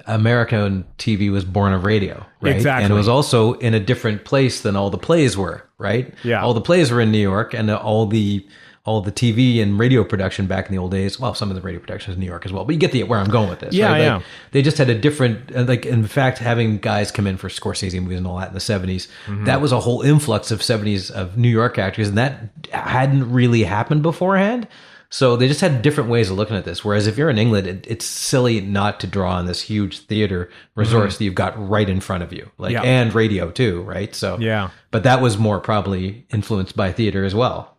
S3: American TV was born of radio, right?
S2: Exactly.
S3: And it was also in a different place than all the plays were, right?
S2: Yeah.
S3: All the plays were in New York, and all the TV and radio production back in the old days. Well, some of the radio production is in New York as well, but you get where I'm going with this.
S2: Yeah,
S3: right?
S2: yeah.
S3: They just had a different, in fact, having guys come in for Scorsese movies and all that in the 70s, that was a whole influx of 70s of New York actors, and that hadn't really happened beforehand. So they just had different ways of looking at this. Whereas if you're in England, it's silly not to draw on this huge theater resource that you've got right in front of you, and radio too, right? So
S2: Yeah.
S3: But that was more probably influenced by theater as well.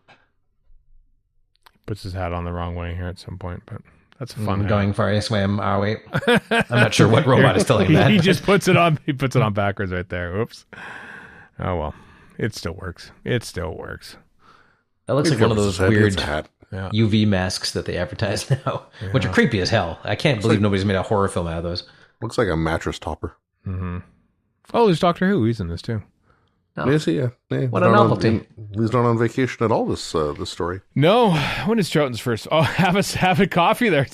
S2: Puts his hat on the wrong way here at some point, but that's a fun hat.
S3: Going far this way, wait. I'm not sure what robot is telling that.
S2: He just puts it on. He puts it on backwards right there. Oops. Oh well, it still works.
S3: That looks like one of those weird
S4: hat.
S2: Yeah.
S3: UV masks that they advertise now, which are creepy as hell. I can't believe nobody's made a horror film out of those.
S4: Looks like a mattress topper.
S2: Mm-hmm. Oh, there's Doctor Who. He's in this too.
S3: Oh.
S4: Yes, yeah.
S3: What a novelty.
S4: He's not on vacation at all, this story.
S2: No, when is Troughton's first? Oh, have a coffee there.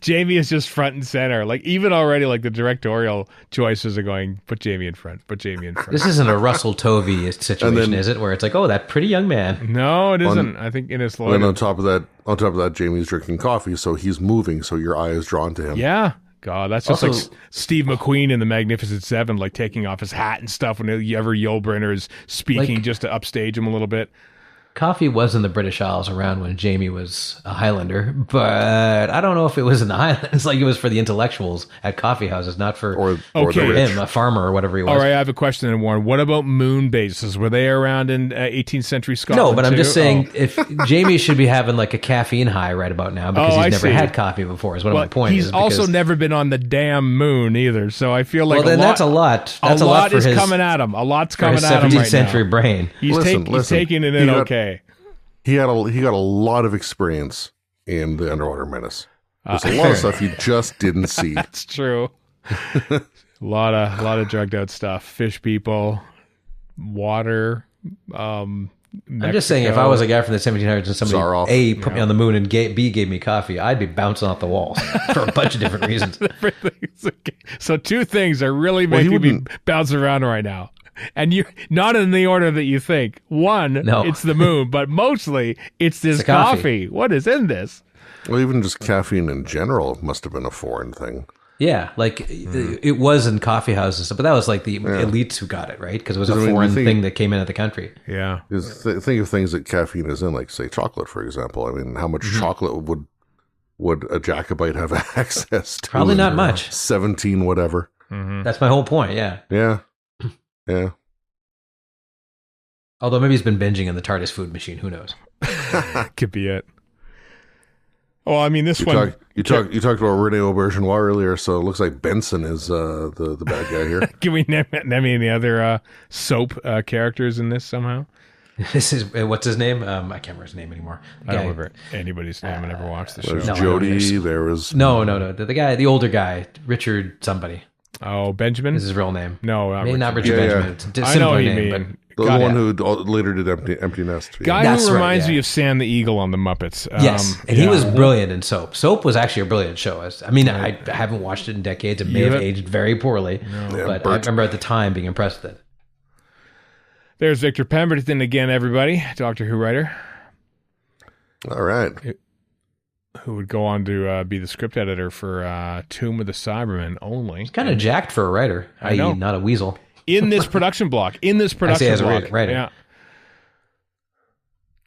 S2: Jamie is just front and center. Like, even already, like, the directorial choices are going, put Jamie in front.
S3: This isn't a Russell Tovey situation, is it? Where it's like, oh, that pretty young man.
S2: No, it isn't. I think in his
S4: And then on top of that, Jamie's drinking coffee, so he's moving, so your eye is drawn to him.
S2: Yeah. God, that's just
S3: Also,
S2: like Steve McQueen in The Magnificent Seven, like taking off his hat and stuff whenever Yul is speaking, just to upstage him a little bit.
S3: Coffee was in the British Isles around when Jamie was a Highlander, but I don't know if it was in the Highlands. Like, it was for the intellectuals at coffee houses, not for
S4: Or
S2: Okay.
S4: the rich.
S3: him, a farmer or whatever he was.
S2: All right, I have a question, then, Warren. What about moon bases? Were they around in 18th century Scotland?
S3: No, but I'm
S2: too?
S3: just saying, if Jamie should be having like a caffeine high right about now because
S2: I
S3: he's never
S2: see.
S3: had coffee before. Is what
S2: Well,
S3: my point
S2: he's
S3: is.
S2: also never been on the damn moon either, so I feel like
S3: Well, then that's a lot. That's a lot for
S2: is
S3: his
S2: coming at him. A lot's
S3: for
S2: coming
S3: his
S2: at him
S3: 17th
S2: right
S3: century
S2: now.
S3: brain.
S2: He's
S4: Listen,
S2: taking it in okay.
S4: He got a lot of experience in the Underwater Menace. There's a lot of stuff you just didn't see.
S2: That's true. a lot of drugged out stuff. Fish people, water.
S3: I'm just saying, if I was a guy from the 1700s and somebody
S4: Zaroff.
S3: A put me on the moon and B gave me coffee, I'd be bouncing off the walls for a bunch of different reasons.
S2: So two things are really
S4: he
S2: making me
S4: wouldn't-
S2: bounce around right now. And you not in the order that you think. One,
S3: No.
S2: it's the moon, but mostly it's this
S3: It's the coffee.
S2: coffee. What is in this?
S4: Well, even just caffeine in general must have been a foreign thing.
S3: Yeah, like it was in coffee houses, but that was like the elites who got it, right? Because it was a
S4: I mean,
S3: foreign
S4: the thing-
S3: thing that came into the country.
S2: Yeah.
S4: Because think of things that caffeine is in, like, say, chocolate, for example. I mean, how much chocolate would a Jacobite have access to?
S3: Probably not much.
S4: 17 whatever.
S3: That's my whole point. Yeah.
S4: Yeah. Yeah.
S3: Although maybe he's been binging in the TARDIS food machine. Who knows?
S2: Could be it. Well, I mean,
S4: You talked about Rene Aubergenois earlier, so it looks like Benson is the bad guy here.
S2: Can we name any other soap characters in this somehow?
S3: This is what's his name? I can't remember his name anymore.
S2: I don't remember anybody's name. I never watched the show.
S4: There's
S3: No, I
S4: Jody.
S3: don't
S4: There was
S3: No. The guy, the older guy, Richard somebody.
S2: Oh, Benjamin?
S3: Is his real name?
S2: No, not
S3: Maybe not
S2: Richard.
S3: Richard
S4: Yeah,
S3: Benjamin. It's a
S2: I know
S3: similar
S2: what you
S3: name,
S2: mean.
S4: the
S2: God,
S4: one who later did Empty Nest. Yeah.
S2: Guy
S3: That's
S2: who
S3: right,
S2: reminds
S3: yeah.
S2: me of Sam the Eagle on the Muppets.
S3: Yes, and he was brilliant in Soap. Soap was actually a brilliant show. I mean, I haven't watched it in decades. It may have aged very poorly, but I remember at the time being impressed with it.
S2: There's Victor Pemberton again, everybody. Doctor Who writer.
S4: All right.
S2: Who would go on to be the script editor for Tomb of the Cybermen only.
S3: Kind of jacked for a writer,
S2: I know.
S3: i.e. not a weasel.
S2: In this production block.
S3: as a writer.
S2: Yeah.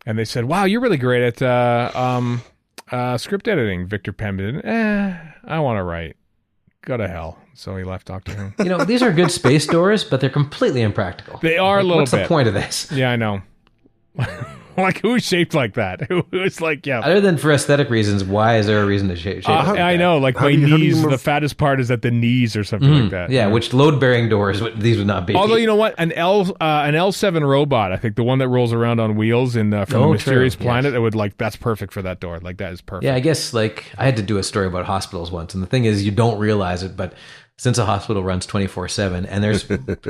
S2: And they said, wow, you're really great at script editing, Victor Pemberton. I want to write. go to hell. So he left Doctor Who.
S3: You know, these are good space doors, but they're completely impractical.
S2: They are a little
S3: What's
S2: bit.
S3: the point of this?
S2: Yeah, I know. Like, who's shaped like that? Who's like, yeah.
S3: Other than for aesthetic reasons, why is there a reason to shape like
S2: I
S3: that?
S2: know, like
S4: How
S2: my
S4: do you
S2: knees,
S4: move-
S2: the fattest part is at the knees or something like that.
S3: Yeah, which load-bearing doors these would not be.
S2: Although, you know what? An L7 robot, I think the one that rolls around on wheels in from
S3: Oh,
S2: a Mysterious
S3: true,
S2: Planet,
S3: yes.
S2: it would that's perfect for that door. Like, that is perfect.
S3: Yeah, I guess like I had to do a story about hospitals once, and the thing is, you don't realize it, but since a hospital runs 24/7 and there's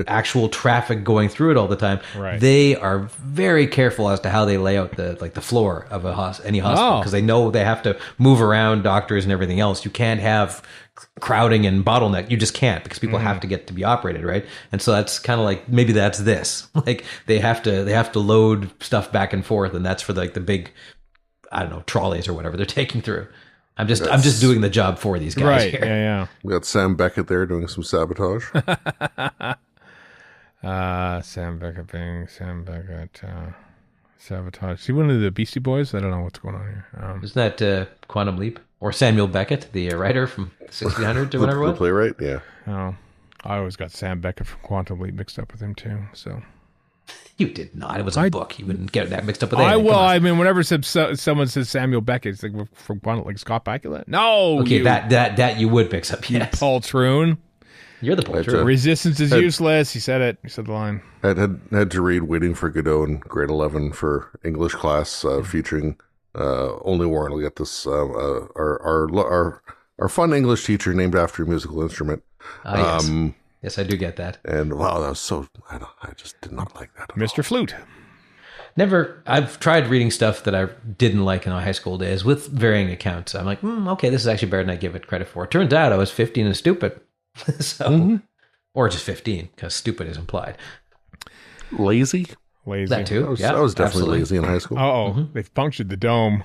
S3: actual traffic going through it all the time,
S2: Right.
S3: they are very careful as to how they lay out the floor of any hospital, because they know they have to move around doctors and everything else. You can't have crowding and bottleneck. You just can't, because people have to get to be operated, right? And so that's kind of like, maybe that's this. Like they have to load stuff back and forth, and that's for like the big, I don't know, trolleys or whatever they're taking through. I'm just doing the job for these guys
S2: Right.
S3: here.
S2: Yeah.
S4: We got Sam Beckett there doing some sabotage.
S2: Sam Beckett sabotage. Is he one of the Beastie Boys? I don't know what's going on here.
S3: Isn't that Quantum Leap? Or Samuel Beckett, the writer from 1600 or whatever it
S4: The
S3: was?
S4: playwright, yeah.
S2: Oh, I always got Sam Beckett from Quantum Leap mixed up with him too. So
S3: You did not. It was a book. You wouldn't get that mixed up with anything.
S2: I mean, whenever someone says Samuel Beckett, it's like from Quantum, like Scott Bakula. No,
S3: Okay,
S2: you
S3: that you would mix up, yes.
S2: poltroon.
S3: You're the poltroon.
S2: Resistance is useless. He said it. He said the line.
S4: Had to read Waiting for Godot in grade 11 for English class, featuring only Warren will get this. Our fun English teacher named after a musical instrument.
S3: Yes. Yes, I do get that.
S4: And wow, that was so. I just did not like that.
S2: Mr. Flute.
S3: I've tried reading stuff that I didn't like in my high school days with varying accounts. I'm like, okay, this is actually better than I give it credit for. It turns out I was 15 and stupid. So, or just 15, because stupid is implied.
S4: Lazy.
S3: That too.
S4: I was
S3: Yeah,
S4: definitely
S3: absolutely.
S4: lazy in high school.
S2: Uh-oh. They've punctured the dome.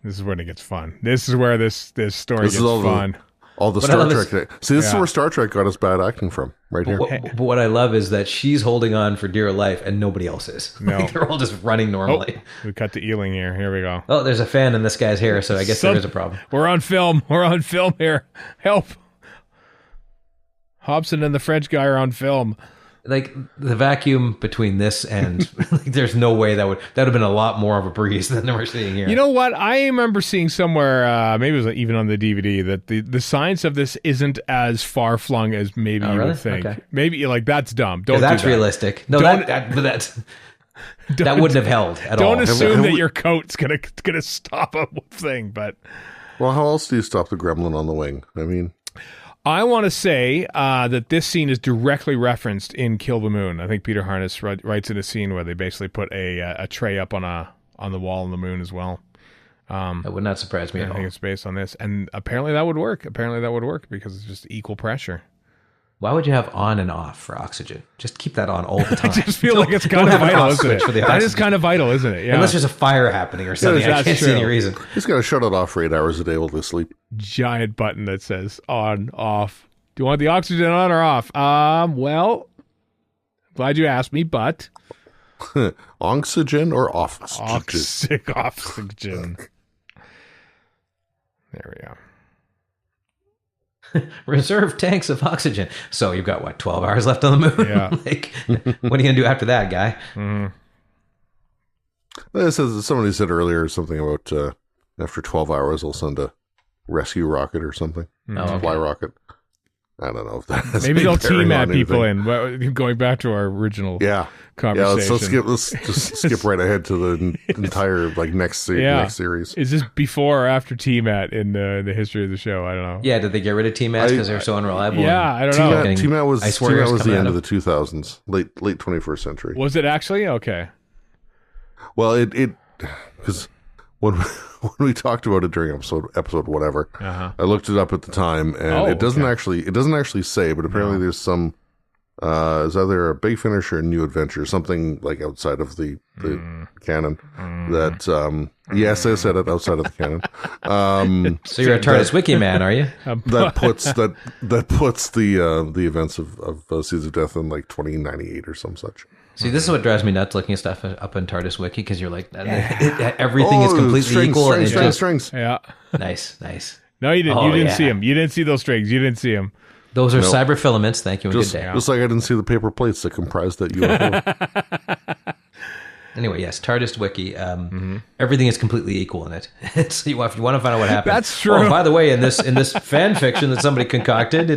S2: This is when it gets fun. This is where this story
S4: This
S2: gets
S4: is all
S2: fun.
S4: All the
S3: What I
S4: Star
S3: love
S4: Trek. See, this is where Star Trek got us bad acting from, right here.
S3: But what I love is that she's holding on for dear life and nobody else is.
S2: No.
S3: Like, they're all just running normally.
S2: We cut to Ealing here. Here we go.
S3: Oh, there's a fan in this guy's hair, so I guess there is a problem.
S2: We're on film. We're on film here. Help. Hobson and the French guy are on film.
S3: Like the vacuum between this and like, there's no way that would have been a lot more of a breeze than we're seeing here.
S2: You know what? I remember seeing somewhere, maybe it was even on the DVD, that the science of this isn't as far flung as maybe you
S3: really?
S2: would think.
S3: Okay.
S2: Maybe like that's dumb. Don't.
S3: that's
S2: do that.
S3: realistic. No,
S2: Don't-
S3: that wouldn't have held at all.
S2: Don't assume
S4: Have
S2: that
S4: we-
S2: your coat's gonna stop a thing. But
S4: Well, how else do you stop the gremlin on the wing? I mean,
S2: I want to say that this scene is directly referenced in Kill the Moon. I think Peter Harness writes in a scene where they basically put a tray up on the wall on the moon as well.
S3: That would not surprise me
S2: I
S3: at
S2: think
S3: all.
S2: it's based on this, and apparently that would work. Because it's just equal pressure.
S3: Why would you have on and off for oxygen? Just keep that on all the time.
S2: I just feel like it's
S3: Don't
S2: kind of
S3: have an
S2: vital,
S3: off
S2: isn't
S3: switch
S2: it?
S3: for the
S2: That is
S3: oxygen.
S2: kind of vital, isn't it? Yeah.
S3: Unless there's a fire happening or something. I
S2: that's
S3: can't see any
S2: true.
S3: reason.
S4: he's got to shut it off for 8 hours a day while they sleep.
S2: Giant button that says on, off. Do you want the oxygen on or off? Well, glad you asked me, but
S4: Oxygen or office?
S2: oxygen. There we go.
S3: Reserve tanks of oxygen. So you've got, 12 hours left on the moon?
S2: Yeah.
S3: Like, what are you going to do after that, guy?
S4: Somebody said earlier something about after 12 hours they'll send a rescue rocket or something. Supply rocket. I don't know if that has
S2: Maybe
S4: any
S2: they'll
S4: bearing
S2: team
S4: on
S2: at people
S4: anything.
S2: in. Well, going back to our original
S4: let's
S2: conversation.
S4: just skip right ahead to the entire next series.
S2: Is this before or after T-Mat in the history of the show? I don't know.
S3: Yeah, did they get rid of T-Mats because they're so unreliable?
S2: Yeah, I don't know.
S4: T-Mat was
S3: Ice Warriors
S4: the
S3: coming
S4: end
S3: at
S4: of the 2000s, late 21st century.
S2: Was it actually? Okay.
S4: Well, it because when we talked about it during episode whatever, I looked it up at the time, and it doesn't actually say, but apparently there's some is either a Big Finish or a New Adventure, something like outside of the canon. That yes, I said it outside of the canon.
S3: So you're a TARDIS wiki man, are you?
S4: That puts the events of Seeds of Death in 2098 or some such.
S3: See, this is what drives me nuts looking at stuff up in TARDIS wiki, because you're like, everything is completely
S4: strings,
S3: equal.
S4: Strings,
S3: and it's
S4: strings,
S3: just,
S4: strings.
S2: Yeah.
S3: nice.
S2: No, you didn't.
S3: Oh,
S2: you didn't
S3: yeah.
S2: see him. You didn't see those strings. You didn't see him.
S3: Those are
S4: Nope.
S3: cyber filaments. Thank you and
S4: Just,
S3: good day.
S4: just like I didn't see the paper plates that comprised that UFO.
S3: Anyway, yes, TARDIS wiki. Everything is completely equal in it. If you want to find out what happened,
S2: That's true.
S3: Oh, by the way, in this fan fiction that somebody concocted,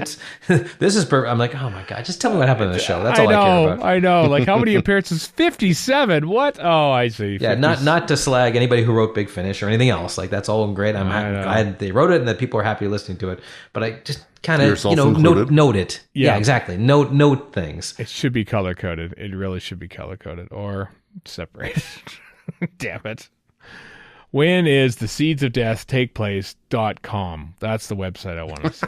S3: this is perfect. I'm like, oh my god, just tell me what happened in the show. That's all I care about.
S2: I know. Like, how many appearances? 57. What? Oh, I see.
S3: Yeah,
S2: 50.
S3: not to slag anybody who wrote Big Finish or anything else. Like, that's all great. I'm glad they wrote it and that people are happy listening to it. But I just kind of,
S4: Yourself included.
S3: note it.
S2: Yeah.
S3: Yeah, exactly. Note things.
S2: It should be color coded. It really should be color coded or separated. Damn it. When is the Seeds of Death take place.com? That's the website I want to see.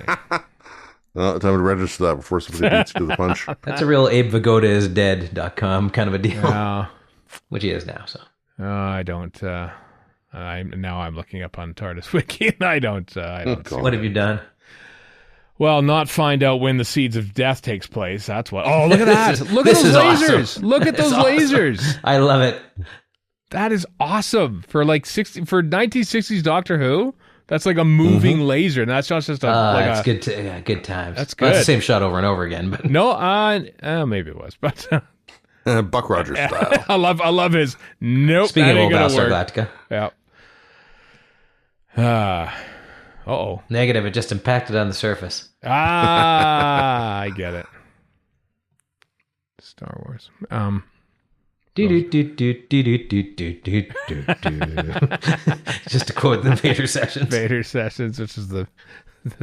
S4: Time to register that before somebody beats you to the punch.
S3: That's a real Abe Vigoda is dead.com kind of a deal, which he is now. So
S2: I don't. I'm looking up on TARDIS Wiki, and I don't. See
S3: what have you done?
S2: Well, not find out when the Seeds of Death takes place. That's what. Oh, look at that! Look at
S3: this
S2: those
S3: is
S2: lasers!
S3: awesome.
S2: Look at those lasers!
S3: I love it.
S2: That is awesome for 1960s Doctor Who. That's like a moving laser, and that's not just
S3: It's good. Good times.
S2: That's
S3: Well,
S2: good.
S3: it's the same shot over and over again, but
S2: no. Maybe it was, but
S4: Buck Rogers style.
S2: I love his. Nope.
S3: speaking
S2: that
S3: of
S2: ain't
S3: old
S2: gonna
S3: Battlestar
S2: work.
S3: Galactica,
S2: Yeah. Uh-oh.
S3: negative. It just impacted on the surface.
S2: I get it. Star Wars.
S3: Just to quote the Vader sessions.
S2: Vader Sessions, which is the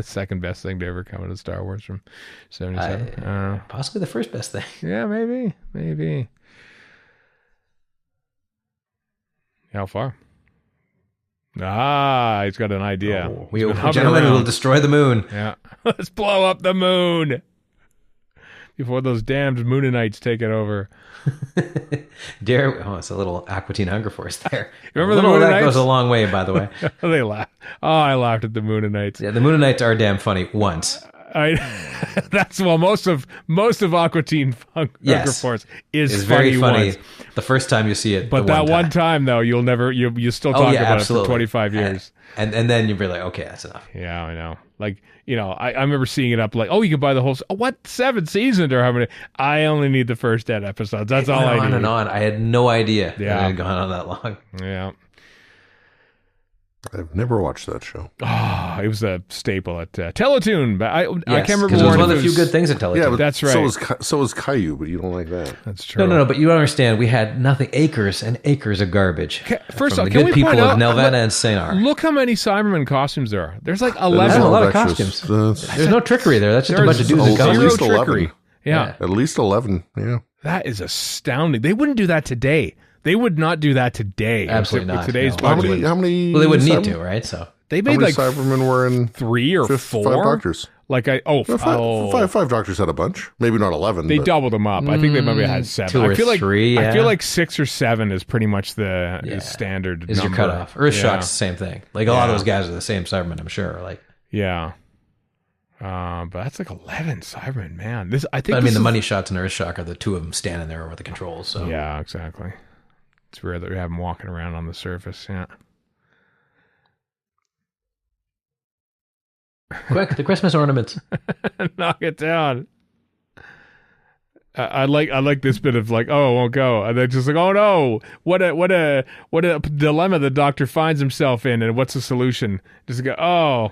S2: second best thing to ever come out of Star Wars from 77.
S3: Possibly the first best thing.
S2: Yeah, maybe. How far? He's got an idea.
S3: We
S2: He's been hovering
S3: gentlemen
S2: around.
S3: will destroy the moon.
S2: Yeah. Let's blow up the moon before those damned Moonanites take it over.
S3: It's a little Aqua Teen Hunger Force there.
S2: Remember
S3: a
S2: the
S3: little of that
S2: Moonanites?
S3: goes a long way, by the way.
S2: They laugh. Oh, I laughed at the Moonanites.
S3: Yeah, the Moonanites are damn funny once.
S2: Most of Aqua Teen Hunger Force is
S3: It's very funny
S2: once.
S3: the first time you see it.
S2: But that one time though, you'll never you still talk about
S3: absolutely.
S2: it for 25 years.
S3: And then you'll be like, okay, that's enough.
S2: Yeah, I know. Like, I remember seeing it up like, oh, you can buy the whole what 7 seasons or how many? I only need the first 10 episodes. That's all I need.
S3: On and on. I had no idea
S2: Yeah.
S3: it had gone on that long.
S2: Yeah.
S4: I've never watched that show.
S2: Oh, it was a staple at Teletoon, but I
S3: Yes,
S2: can't remember
S3: 'cause it was
S2: Warren,
S3: one of
S2: if
S3: the
S2: it
S3: few good things at Teletoon.
S4: Yeah, but
S2: That's right.
S4: So was Caillou, but you don't like that.
S2: That's true.
S3: No, but you don't understand. We had nothing, acres and acres of garbage.
S2: First
S3: from
S2: off,
S3: the
S2: can
S3: good
S2: we
S3: people
S2: point
S3: of
S2: out-
S3: Nelvana and Sanar.
S2: Look how many Cyberman costumes there are. There's like
S3: There's
S2: 11.
S3: a lot of
S4: That's
S3: costumes. There's no trickery there. That's just a bunch of dudes in
S4: at
S2: zero
S3: costumes.
S4: least
S2: trickery.
S4: 11.
S2: Yeah.
S4: At least 11, yeah.
S2: That is astounding. They wouldn't do that today. They would not do that today.
S3: Absolutely
S2: with
S3: not,
S2: today's
S3: no.
S2: budget.
S4: How many?
S3: Well, they wouldn't need
S4: Cyber-
S3: to, right? So
S2: They
S4: How
S2: made
S4: many
S2: like
S4: Cybermen were in
S2: 3 or
S4: 5
S2: 4
S4: Doctors?
S2: Like
S4: Five doctors had a bunch. Maybe not 11.
S2: They
S4: but
S2: doubled them up. I think they maybe had 7.
S3: 2 or
S2: I feel like
S3: 3,
S2: I
S3: yeah.
S2: feel like 6 or 7 is pretty much the is standard.
S3: is your
S2: number.
S3: cutoff. Earthshock's
S2: Yeah.
S3: the same thing. Like a lot of those guys are the same Cybermen, I'm sure. Like,
S2: Yeah. But that's like 11 Cybermen, man. This I think.
S3: but I
S2: this
S3: mean, the
S2: is-
S3: money shots in Earthshock are the 2 of them standing there over the controls. So
S2: Yeah, exactly. It's rare that we have them walking around on the surface. Yeah.
S3: quick, the Christmas ornaments.
S2: Knock it down. I like this bit of like, oh, it won't go, and then just like, oh no, what a dilemma the Doctor finds himself in, and what's the solution? Just go, oh,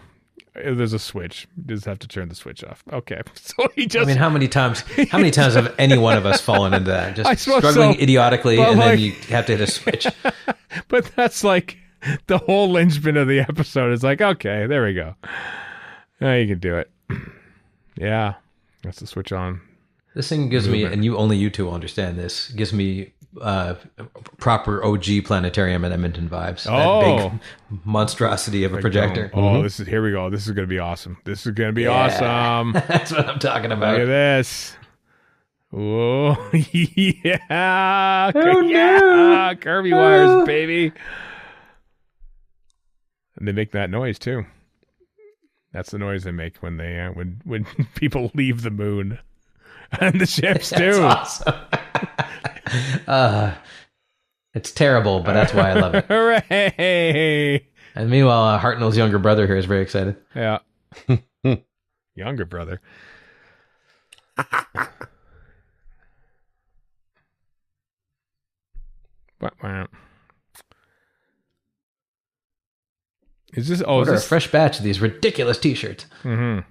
S2: there's a switch. You just have to turn the switch off. Okay, so he just.
S3: I mean, how many times have any one of us fallen into that?
S2: I
S3: Just
S2: suppose
S3: struggling
S2: so,
S3: idiotically,
S2: but
S3: and
S2: like-
S3: then you have to hit a switch.
S2: But that's like the whole linchpin of the episode. Is like, okay, there we go. Now you can do it. Yeah, that's the switch on.
S3: This thing gives me, and only you two will understand this, gives me proper OG planetarium at Edmonton vibes.
S2: Oh.
S3: That big monstrosity of a projector.
S2: Oh, here we go. This is going to be awesome. This is going to be awesome.
S3: That's what I'm talking
S2: Look
S3: about.
S2: at this. Whoa. Yeah.
S3: Oh,
S2: Yeah. Kirby wires, baby. And they make that noise too. That's the noise they make when they when people leave the moon. And the ships
S3: That's
S2: too.
S3: awesome. It's terrible, but that's why I love it.
S2: Hooray.
S3: And meanwhile, Hartnell's younger brother here is very excited.
S2: Yeah. Younger brother. Is this? Oh,
S3: Order
S2: is this
S3: a fresh batch of these ridiculous T-shirts.
S2: Mm-hmm.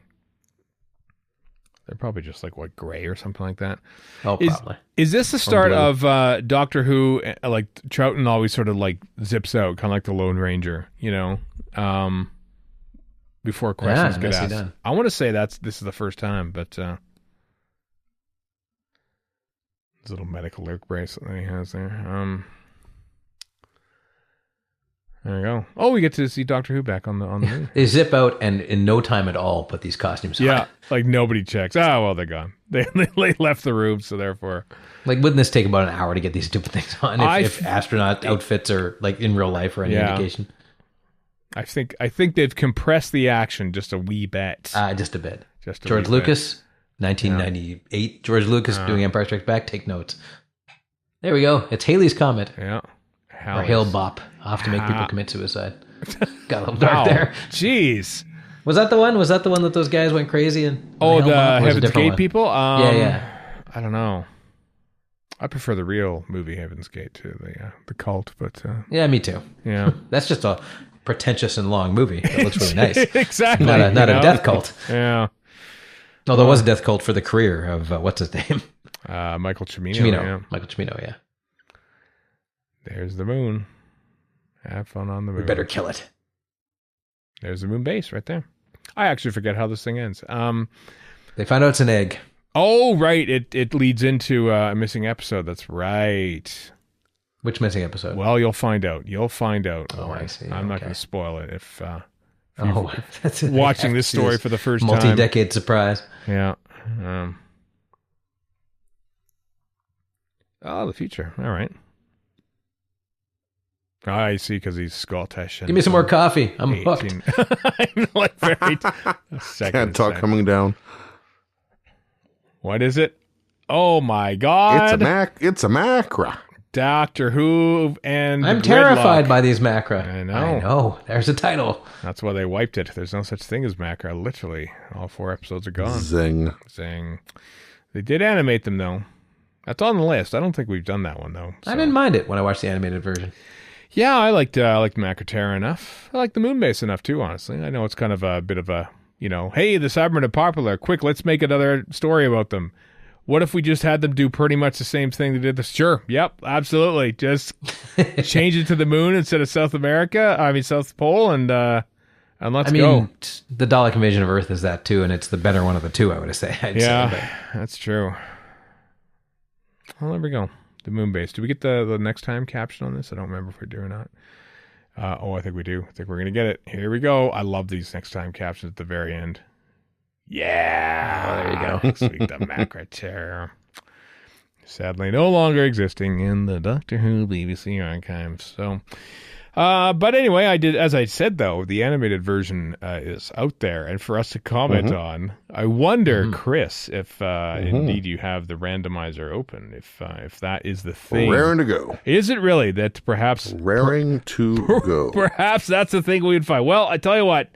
S2: They're probably just like what, gray or something like that.
S3: Oh, probably.
S2: Is this the start of Doctor Who? Like Troughton always sort of like zips out, kind of like the Lone Ranger, you know, before questions get asked. I want to say this is the first time, but this little medical alert bracelet that he has there. There you go. Oh, we get to see Doctor Who back on the movie.
S3: They zip out and in no time at all put these costumes on.
S2: Yeah, like nobody checks. Oh, well, they're gone. They left the room, so therefore...
S3: Like, wouldn't this take about an hour to get these stupid things on if astronaut outfits are like in real life or any indication?
S2: I think they've compressed the action just a wee bit.
S3: Just a bit. George Lucas, 1998. Yeah. George Lucas doing Empire Strikes Back. Take notes. There we go. It's Halley's Comet.
S2: Yeah.
S3: Or Hale Bop. I'll have to make people commit suicide. Got a little dark there.
S2: Jeez.
S3: Was that the one? Was that the one that those guys went crazy in?
S2: Oh, the Heaven's Gate people?
S3: Yeah.
S2: I don't know. I prefer the real movie Heaven's Gate to the cult, but
S3: yeah, me too.
S2: Yeah,
S3: that's just a pretentious and long movie. That looks really nice.
S2: Exactly.
S3: Not a death cult.
S2: Yeah.
S3: No, there was a death cult for the career of what's his name?
S2: Michael Cimino. Yeah.
S3: Michael Cimino. Yeah.
S2: There's the moon. Have fun on the moon.
S3: We better kill it.
S2: There's the moon base right there. I actually forget how this thing ends.
S3: They find out it's an egg.
S2: Oh, right. It leads into a missing episode. That's right.
S3: Which missing episode?
S2: Well, you'll find out.
S3: Oh, I see.
S2: I'm not going to spoil it if
S3: that's
S2: watching this story for the first time.
S3: Multi-decade surprise.
S2: Yeah. The future. All right. I see, because he's Scottish.
S3: Give me some more coffee. I'm hooked.
S2: I'm like very
S4: Can't talk coming down.
S2: What is it? Oh my God!
S4: It's a macra.
S2: Doctor Who and
S3: I'm terrified by these macra.
S2: I
S3: I know. There's a title.
S2: That's why they wiped it. There's no such thing as macra. Literally, all 4 episodes are gone.
S4: Zing.
S2: They did animate them though. That's on the list. I don't think we've done that one though.
S3: So. I didn't mind it when I watched the animated version.
S2: Yeah, I liked Macroterra enough. I like the Moonbase enough too, honestly. I know it's kind of a bit of a, hey, the Cybermen are popular. Quick, let's make another story about them. What if we just had them do pretty much the same thing they did this? Sure. Yep, absolutely. Just change it to the moon instead of South Pole, and let's go.
S3: The Dalek Invasion of Earth is that too, and it's the better one of the two, I would say. I'd say,
S2: that's true. Well, there we go. The Moonbase. Do we get the next time caption on this? I don't remember if we do or not. I think we do. I think we're going to get it. Here we go. I love these next time captions at the very end. Yeah.
S3: There you go.
S2: Sweet, the Macroterror. Sadly, no longer existing in the Doctor Who BBC archives. So, but anyway, as I said, though, the animated version is out there, and for us to comment on, I wonder, Chris, if indeed you have the randomizer open, if that is the thing.
S4: Raring to go.
S2: Is it really that perhaps...
S4: Raring to go. Perhaps
S2: that's the thing we'd find. Well, I tell you what,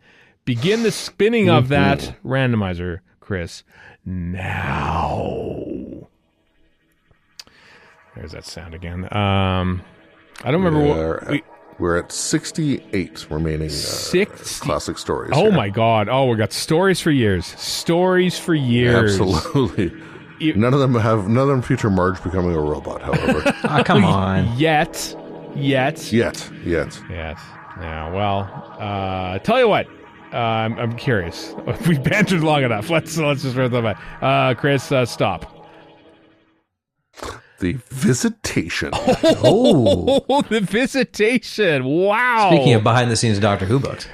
S2: begin the spinning of that randomizer, Chris, now. There's that sound again. I don't remember
S4: We're at 68 remaining classic stories.
S2: Oh, my God. Oh, we got stories for years. Stories for years.
S4: Absolutely. None of them feature Marge becoming a robot, however.
S3: Come on.
S2: Yet.
S4: Yeah,
S2: well, tell you what. I'm curious. We've bantered long enough. Let's just run that by. Chris, stop.
S4: The Visitation.
S2: Oh, The Visitation. Wow.
S3: Speaking of behind-the-scenes Doctor Who books.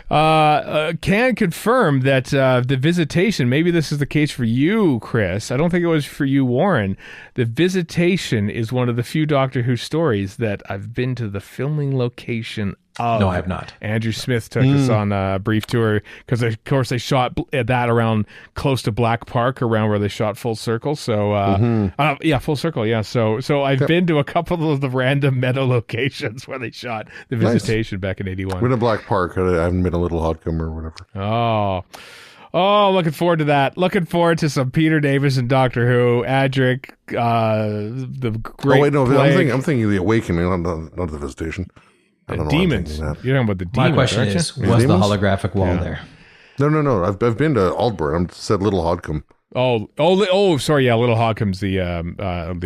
S2: Can confirm that The Visitation, maybe this is the case for you, Chris. I don't think it was for you, Warren. The Visitation is one of the few Doctor Who stories that I've been to the filming location
S3: No, I have not.
S2: Andrew Smith took us on a brief tour because, of course, they shot that around close to Black Park, around where they shot Full Circle. So, Full Circle, yeah. So I've been to a couple of the random meadow locations where they shot The Visitation back in 81.
S4: We're in a Black Park. I haven't been a Little Hodcombe or whatever.
S2: Oh, looking forward to that. Looking forward to some Peter Davis and Doctor Who, Adric, the Great Plague.
S4: I'm thinking of The Awakening, not The Visitation. I don't know
S2: Demons. You're talking about the demons.
S3: My question is, was the holographic wall there?
S4: No. I've been to Aldburn. I said Little Hodcombe.
S2: Sorry. Yeah, Little Hodcombe's the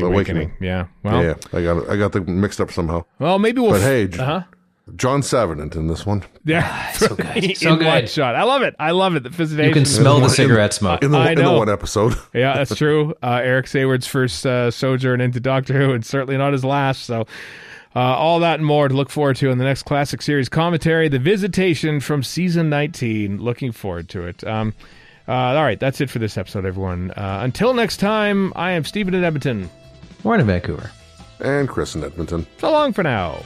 S2: Awakening. Yeah. Well,
S4: yeah. I got them mixed up somehow.
S2: Well, maybe we'll.
S4: But hey, John Savinant in this one.
S2: Yeah,
S3: so good.
S2: So good. One shot. I love it. The Visitation.
S3: You can smell the cigarette smoke
S4: in the one episode.
S2: Yeah, that's true. Eric Sayward's first sojourn into Doctor Who, and certainly not his last. So. All that and more to look forward to in the next classic series commentary, The Visitation from season 19. Looking forward to it. All right, that's it for this episode, everyone. Until next time, I am Stephen in Edmonton.
S3: Warren in Vancouver.
S4: And Chris in Edmonton.
S2: So long for now.